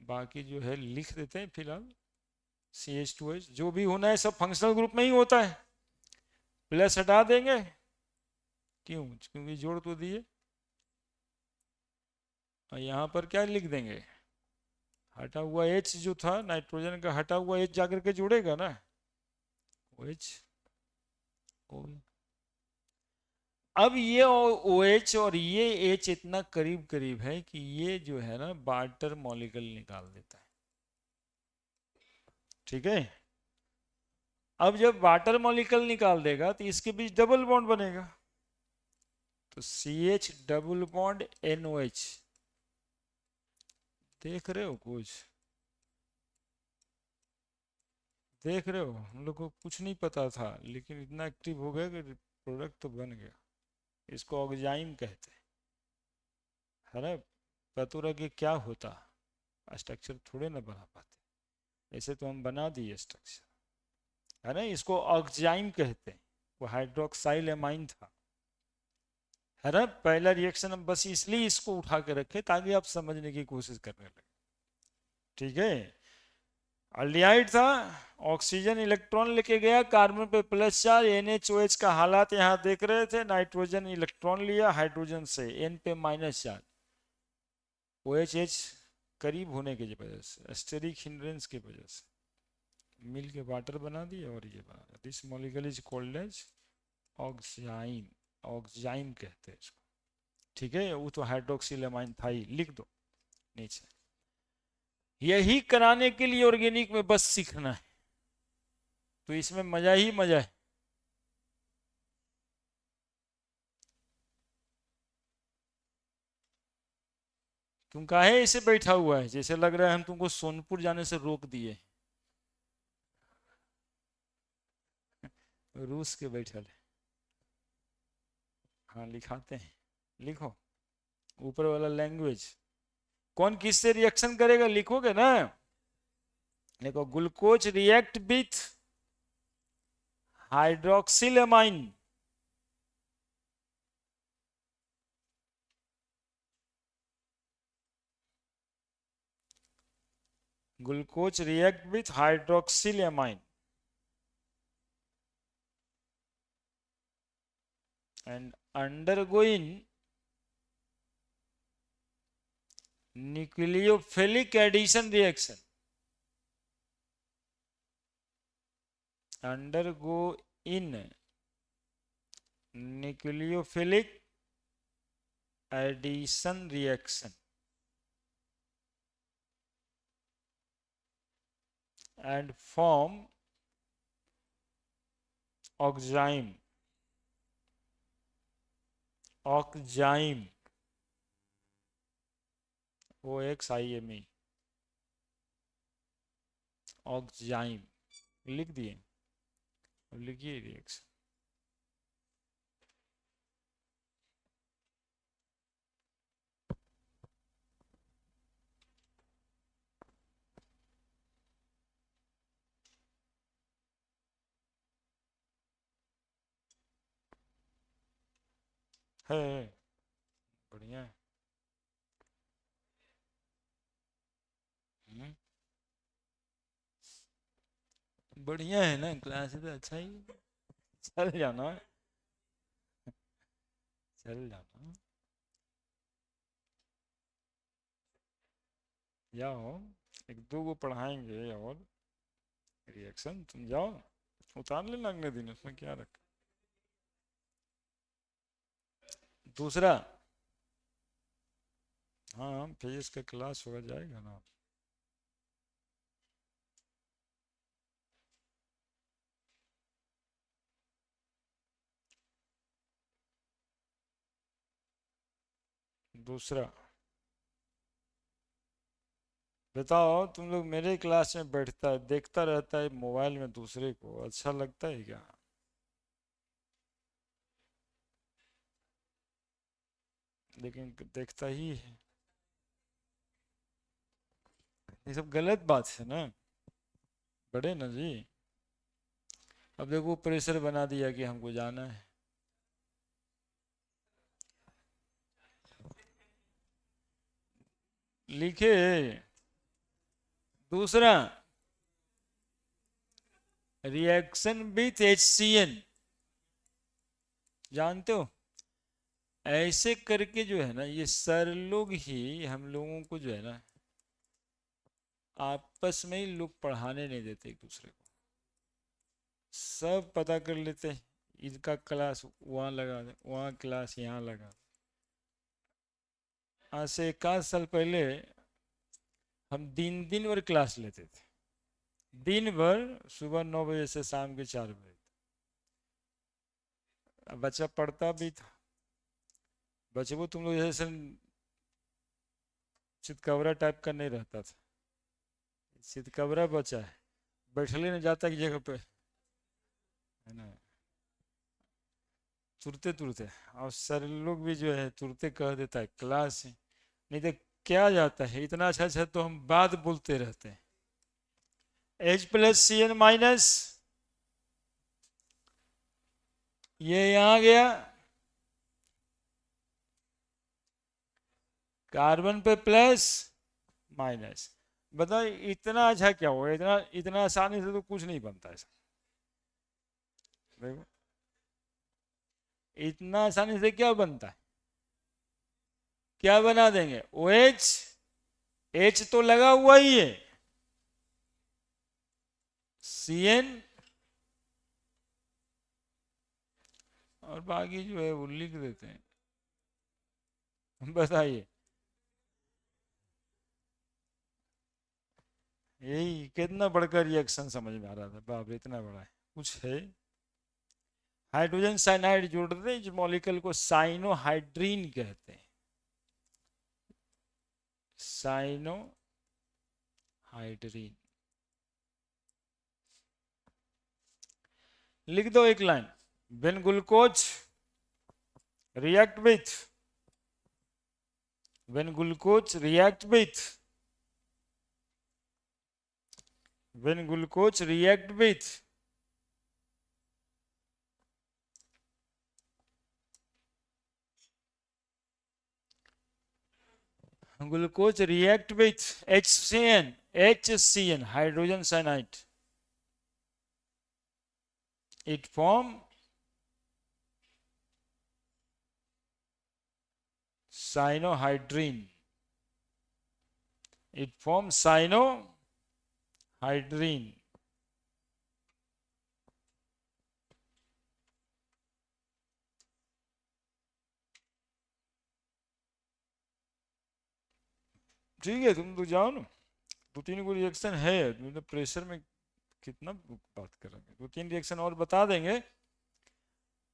बाकी जो है लिख देते हैं फिलहाल। CH2H जो भी होना है सब फंक्शनल ग्रुप में ही होता है, प्लस हटा देंगे, क्यों? क्योंकि जोड़ तो दिए। और यहाँ पर क्या लिख देंगे, हटा हुआ H जो था नाइट्रोजन का, हटा हुआ H जाकर के जुड़ेगा ना, OH। अब ये OH और ये H इतना करीब करीब है कि ये जो है ना वाटर मॉलिक्यूल निकाल देता है। ठीक है, अब जब वाटर मॉलिक्यूल निकाल देगा तो इसके बीच डबल बॉन्ड बनेगा, तो CH डबल बॉन्ड NOH। देख रहे हो कुछ, देख रहे हो? हम लोग को कुछ नहीं पता था लेकिन इतना एक्टिव हो गया कि प्रोडक्ट तो बन गया। इसको ऑक्जाइम कहते हैं, है ना। पता रहा कि क्या होता, स्ट्रक्चर थोड़े ना बना पाते, ऐसे तो हम बना दिए स्ट्रक्चर, है ना। इसको ऑक्जाइम कहते हैं, वो हाइड्रोक्साइल एमाइन था, है ना। पहला रिएक्शन हम बस इसलिए इसको उठा के रखे ताकि आप समझने की कोशिश करने लगे। ठीक है, अल्डिहाइड था ऑक्सीजन इलेक्ट्रॉन लेके गया, कार्बन पे प्लस चार्ज, NaOH का हालात यहाँ देख रहे थे, नाइट्रोजन इलेक्ट्रॉन लिया हाइड्रोजन से, N पे माइनस चार्ज, OH करीब होने की वजह से, स्टेरिक हिंड्रेंस की वजह से मिल के वाटर बना दिए और ये बना। This molecule is called as oxime, oxime कहते हैं इसको, ठीक है। वो तो हाइड्रोक्सिलेमाइन था ही, लिख दो नीचे। यही कराने के लिए ऑर्गेनिक में बस सीखना है, तो इसमें मजा ही मजा है। तुम काहे ऐसे बैठा हुआ है, जैसे लग रहा है हम तुमको सोनपुर जाने से रोक दिए, रूस के बैठल है। हाँ लिखाते हैं, लिखो ऊपर वाला लैंग्वेज। कौन किससे रिएक्शन करेगा लिखोगे ना। देखो, glucose react with hydroxylamine, glucose react with hydroxylamine and undergoing nucleophilic addition reaction, undergo in nucleophilic addition reaction and form oxime, oxime, OXIME, oxime लिख दिए। अब लिखिए रिएक्शन। है बढ़िया है। बढ़िया है ना, क्लास तो अच्छा ही, चल जाना, चल जाना, जाओ, एक दो को पढ़ाएंगे और रिएक्शन, तुम जाओ उतार लेना अगले दिन, उसमें क्या रखा। दूसरा, हाँ फिजिक्स का क्लास होगा, जाएगा ना। दूसरा, बताओ तुम लोग मेरे क्लास में बैठता है देखता रहता है मोबाइल में दूसरे को, अच्छा लगता है क्या। लेकिन देखता ही है, ये सब गलत बात है ना, बड़े ना जी। अब देखो प्रेशर बना दिया कि हमको जाना है, लिखे। दूसरा, रिएक्शन विथ HCN, जानते हो, ऐसे करके जो है ना, ये सर लोग ही हम लोगों को जो है ना आपस में ही लोग पढ़ाने नहीं देते एक दूसरे को, सब पता कर लेते हैं, इनका क्लास वहाँ लगा दे, वहाँ क्लास यहाँ लगा दे। आज से एक आध साल पहले हम दिन दिन भर क्लास लेते थे, दिन भर, सुबह 9 बजे से शाम के 4 बजे। अब बच्चा पढ़ता भी था, बच्चे को तुम लोग जैसे चितकबरा टाइप का नहीं रहता था, चितकबरा बच्चा है, बैठले नहीं जाता एक जगह पे, है ना, तुरते तुरते। और सर लोग भी जो है तुरते कह देता है क्लास है, नहीं तो क्या जाता है, इतना अच्छा अच्छा तो हम बात बोलते रहते हैं। H+Cn-, ये यहाँ गया, कार्बन पे प्लस माइनस, बताओ इतना अच्छा क्या होगा, इतना इतना आसानी से तो कुछ नहीं बनता ऐसा। देखो इतना आसानी से क्या बनता है, क्या बना देंगे, ओ एच, एच तो लगा हुआ ही है, सी एन, और बाकी जो है वो लिख देते हैं। बताइए, यही कितना बड़का रिएक्शन समझ में आ रहा था, बाप रे इतना बड़ा है, कुछ है। हाइड्रोजन साइनाइड जोड़ देते हैं, इस मॉलिक्यूल को साइनोहाइड्रीन कहते हैं, साइनोहाइड्रीन। लिख दो एक line, when glucose react with, when glucose react with, when glucose react with glucose react with HCN, HCN, hydrogen cyanide, it form cyanohydrine, it forms cyanohydrine। ठीक है, तुम तो जाओ ना, दो तीन को रिएक्शन है, तुम तो प्रेशर में कितना बात करेंगे, दो तीन रिएक्शन और बता देंगे,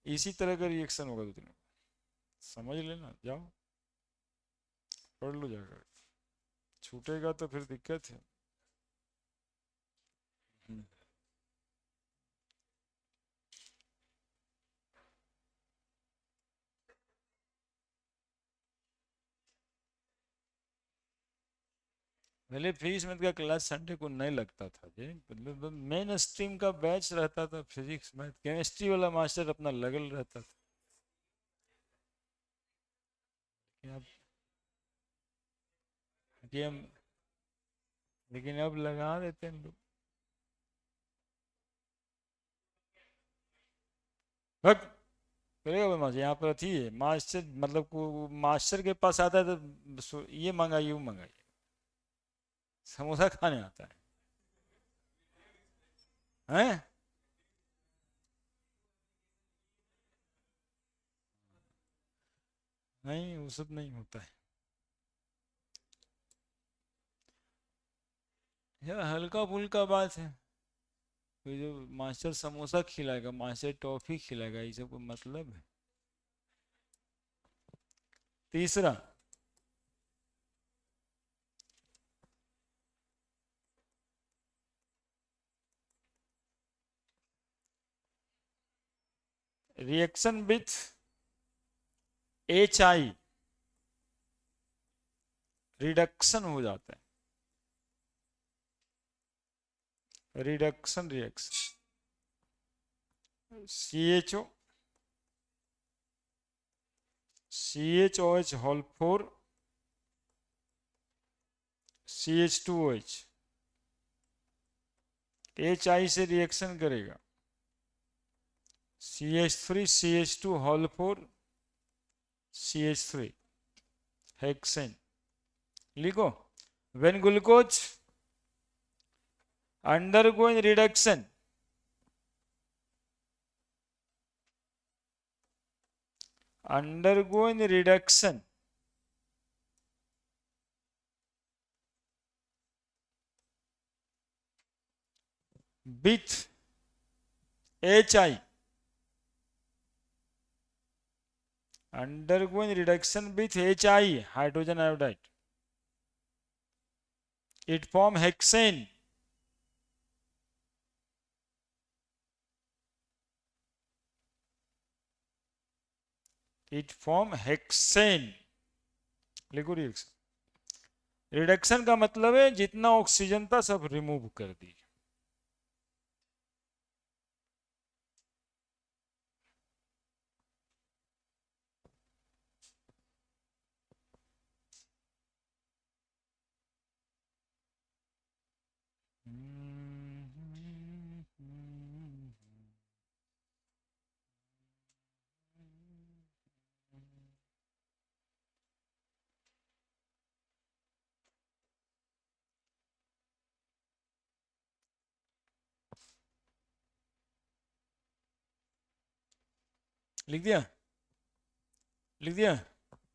इसी तरह का रिएक्शन होगा दो तीन, समझ लेना, जाओ पढ़ लो जाकर, छूटेगा तो फिर दिक्कत है। पहले फीस में का क्लास संडे को नहीं लगता था जी, मतलब मेन स्ट्रीम का बैच रहता था, फिजिक्स मैथ केमिस्ट्री वाला मास्टर अपना लगल रहता था। लेकिन अब गेम, लेकिन अब लगा देते हैं लोग। हट करेगा भाई मास्टर, यहाँ पर थी है मास्टर, मतलब को मास्टर के पास आता है तो ये मंगाइए वो मंगाइए, समोसा खाने आता है हैं? नहीं वो सब नहीं होता है, यह हल्का फुल्का बात है। तो जो मास्टर समोसा खिलाएगा, मास्टर टॉफी खिलाएगा, ये सब को मतलब है। तीसरा, reaction with H I, reduction हो जाता है, reduction reaction, C H O, C H O H whole four, C H two O H, H I से रिएक्शन करेगा, C H three, C H two whole four, C H three, hexane. लिखो, when glucose undergoing reduction, undergoing reduction with HI, undergoing reduction with HI, hydrogen iodide, it form hexane, it form hexane। लिखो reaction, reduction का मतलब है जितना oxygen था सब remove कर दी। लिख दिया, लिख दिया।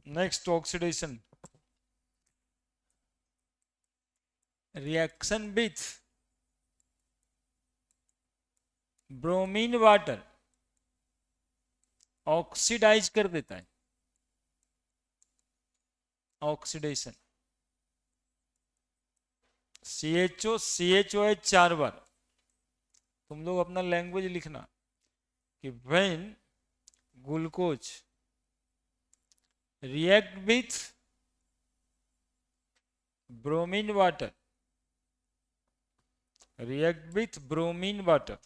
Next oxidation, reaction with bromine water oxidise कर देता है, ऑक्सीडेशन। CHO है 4 बार। तुम लोग अपना लैंग्वेज लिखना कि when glucose react with bromine water, react with bromine water,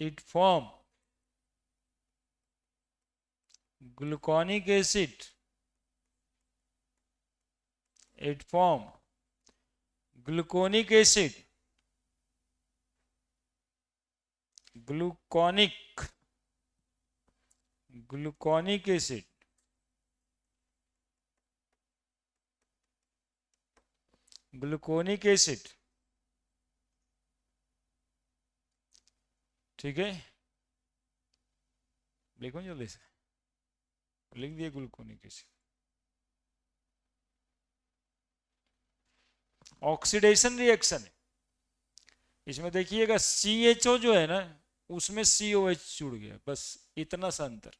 it form gluconic acid, it form gluconic acid, gluconic acid, gluconic acid. ठीक है, लिखो जल्दी से, लिख दिए ग्लूकोनिक एसिड। ऑक्सीडेशन रिएक्शन है, इसमें देखिएगा CHO जो है ना उसमें COH जुड़ गया, बस इतना सा अंतर।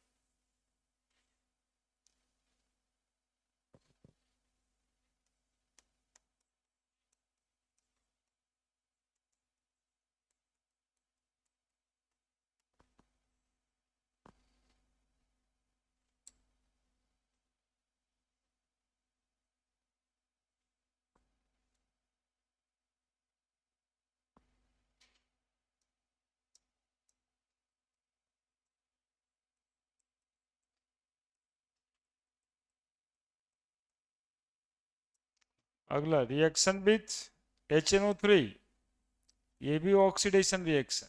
अगला रिएक्शन विथ HNO3, ये भी ऑक्सीडेशन रिएक्शन।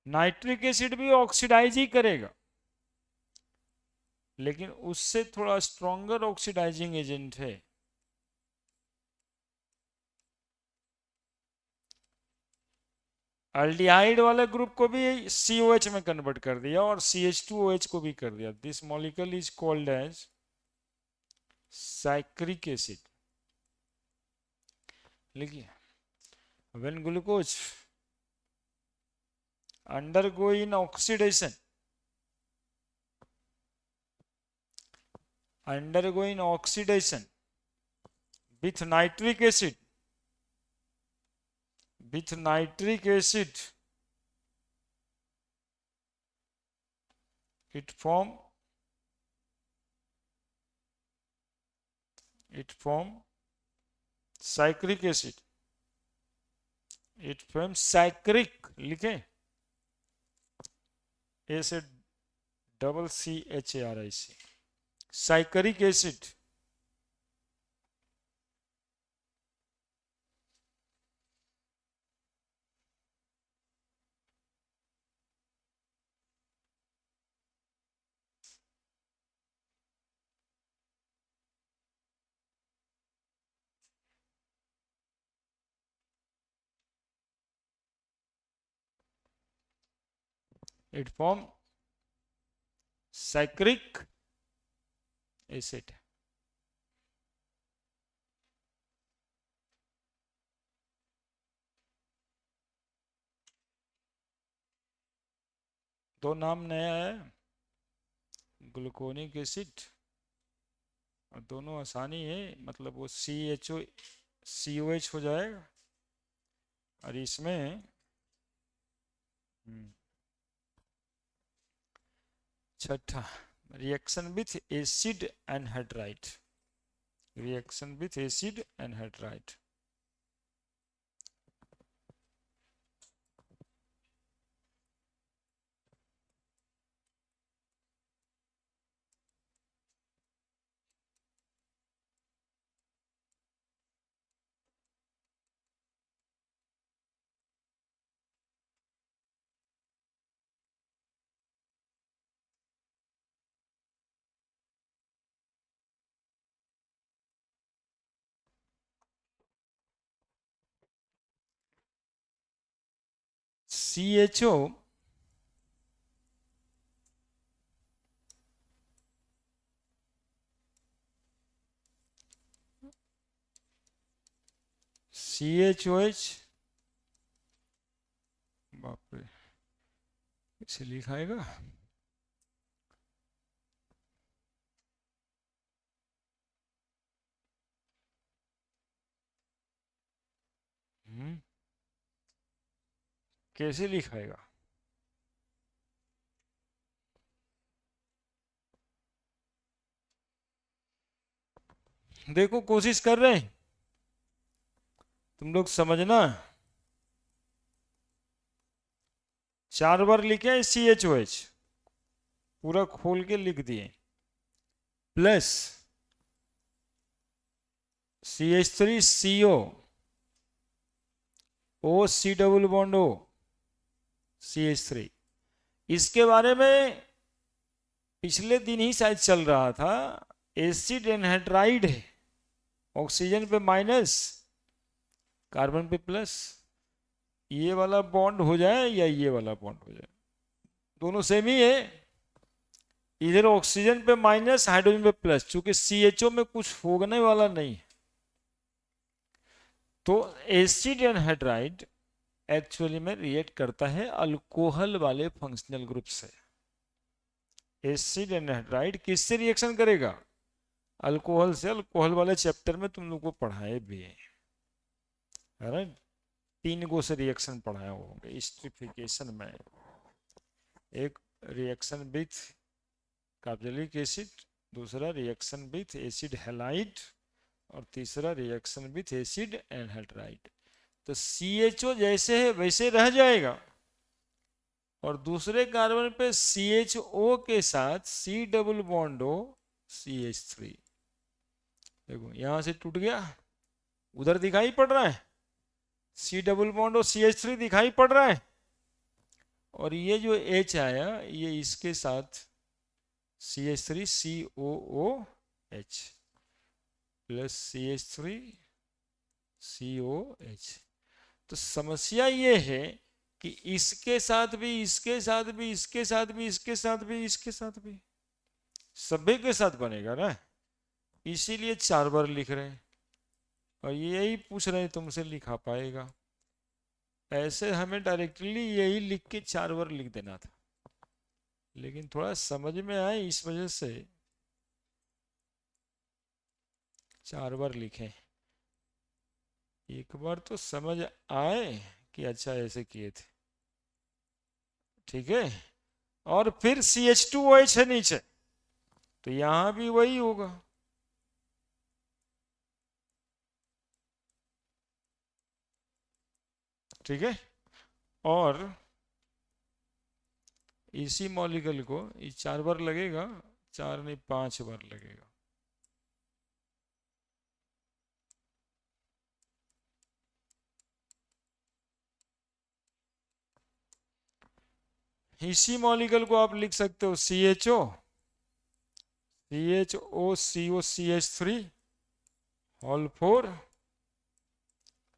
नाइट्रिक एसिड भी ऑक्सीडाइज ही करेगा, लेकिन उससे थोड़ा स्ट्रॉन्गर ऑक्सीडाइजिंग एजेंट है। अल्डिहाइड वाले ग्रुप को भी COH में कन्वर्ट कर दिया और CH2OH को भी कर दिया। This molecule is called as saccharic acid. लिखिए, when glucose undergo in oxidation, undergoing oxidation with nitric acid, with nitric acid, it form cyclic acid, it forms cyclic, लिखे acid, double CHARIC, cyclic acid। it form cyclic acid। दो नाम नया है, gluconic acid, और दोनों आसानी है, मतलब वो COH हो जाएगा, और इसमें छठा reaction with acid anhydride, reaction with acid anhydride. CHO CHOH, बाप रे इसे लिखाएगा, कैसे लिखाएगा? देखो कोशिश कर रहे हैं तुम लोग समझना। 4 बार लिखे CHOH, पूरा खोल के लिख दिए, plus CH3CO, OC double bond O, CH3। इसके बारे में पिछले दिन ही शायद चल रहा था। एसिड एनहाइड्राइड है, ऑक्सीजन पे माइनस, कार्बन पे प्लस, ये वाला बॉन्ड हो जाए या ये वाला बॉन्ड हो जाए, दोनों सेम ही है। इधर ऑक्सीजन पे माइनस, हाइड्रोजन पे प्लस, चूंकि CHO में कुछ होने वाला नहीं, तो एसिड एनहाइड्राइड एक्चुअली में रिएक्ट करता है अल्कोहल वाले फंक्शनल ग्रुप से। एसिड एनहाइड्राइड किससे रिएक्शन करेगा? अल्कोहल से। अल्कोहल वाले चैप्टर में तुम लोग को पढ़ाए भी है, 3 गो से रिएक्शन पढ़ाए होंगे स्ट्रिफिकेशन में। एक रिएक्शन विथ कार्बोक्सिलिक एसिड, दूसरा रिएक्शन विथ एसिड हैलाइड, और तीसरा रिएक्शन विथ एसिड एनहाइड्राइड। तो CHO जैसे है वैसे रह जाएगा, और दूसरे कार्बन पे CHO के साथ C double bond O CH3। देखो यहां से टूट गया, उधर दिखाई पड़ रहा है C double bond O CH3 दिखाई पड़ रहा है, और ये जो H आया ये इसके साथ CH3 COOH plus CH3 COH। तो समस्या ये है कि इसके साथ भी, इसके साथ भी, इसके साथ भी, इसके साथ भी, इसके साथ भी, सभी के साथ बनेगा ना, इसीलिए 4 बार लिख रहे हैं। और यही पूछ रहे हैं तुमसे, लिखा पाएगा? ऐसे हमें डायरेक्टली यही लिख के 4 बार लिख देना था, लेकिन थोड़ा समझ में आए इस वजह से 4 बार लिखे। एक बार तो समझ आए कि अच्छा ऐसे किए थे, ठीक है। और फिर CH2OH है नीचे, तो यहां भी वही होगा, ठीक है। और इसी मॉलिक्यूल को ये 4 बार लगेगा, 4 नहीं 5 बार लगेगा। इसी मॉलिक्यूल को आप लिख सकते हो CHO CHO होल 4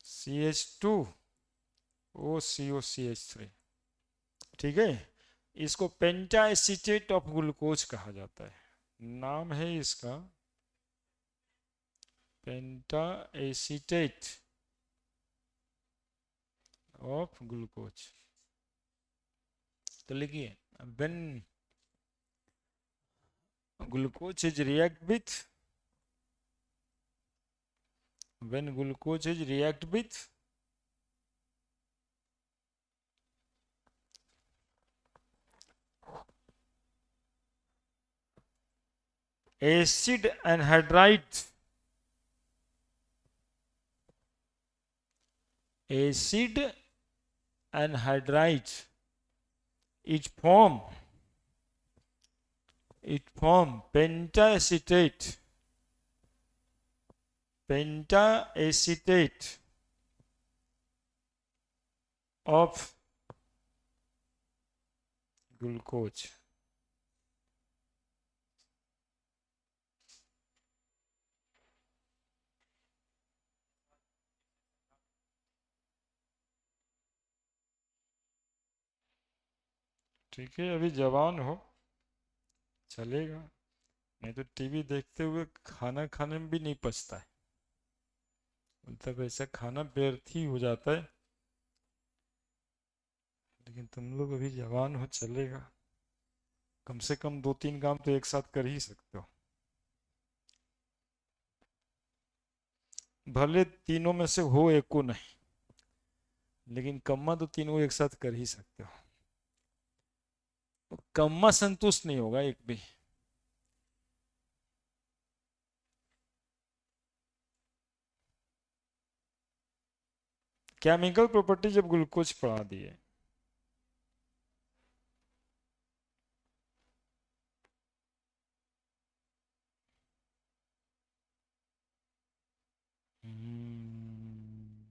CH2OCOCH3, ठीक है। इसको पेंटा एसीटेट ऑफ ग्लूकोज कहा जाता है, नाम है इसका पेंटा एसीटेट ऑफ ग्लूकोज। तो लिखिए, when glucose is react with when glucose is react with acid anhydride, acid anhydride, it form pentacetate of glucose। ठीक है, अभी जवान हो, चलेगा। नहीं तो टीवी देखते हुए खाना खाने में भी नहीं पचता है, मतलब ऐसा खाना व्यर्थ ही हो जाता है। लेकिन तुम लोग अभी जवान हो, चलेगा। कम से कम 2-3 काम तो एक साथ कर ही सकते हो। भले तीनों में से हो एक को नहीं, लेकिन कम्मा तो तीनों एक साथ कर ही सकते हो। कम्मा संतुष्ट नहीं होगा एक भी। केमिकल प्रॉपर्टी जब ग्लूकोज पढ़ा दिए। हम्म,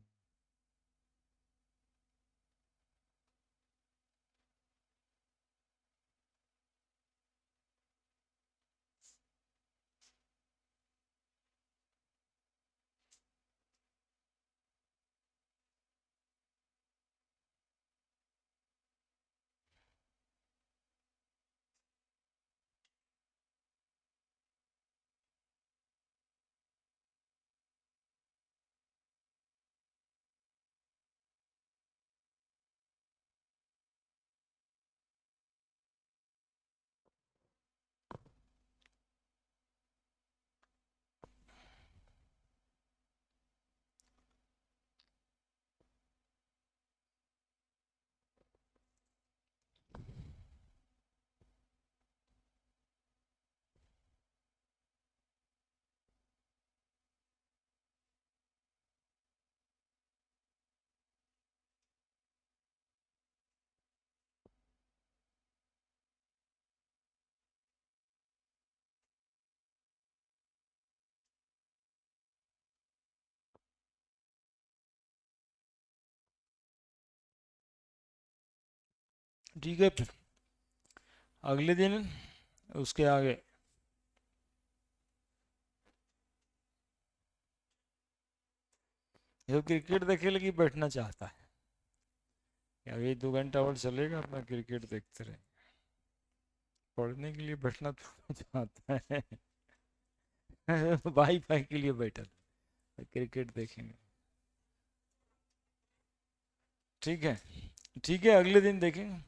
ठीक है, फिर अगले दिन उसके आगे जो क्रिकेट देखे लगी बैठना चाहता है, अभी 2 घंटा और चलेगा, अपना क्रिकेट देखते रहे। पढ़ने के लिए बैठना तो चाहता है। वाई फाई के लिए बैठा था, क्रिकेट देखेंगे। ठीक है, ठीक है, अगले दिन देखेंगे।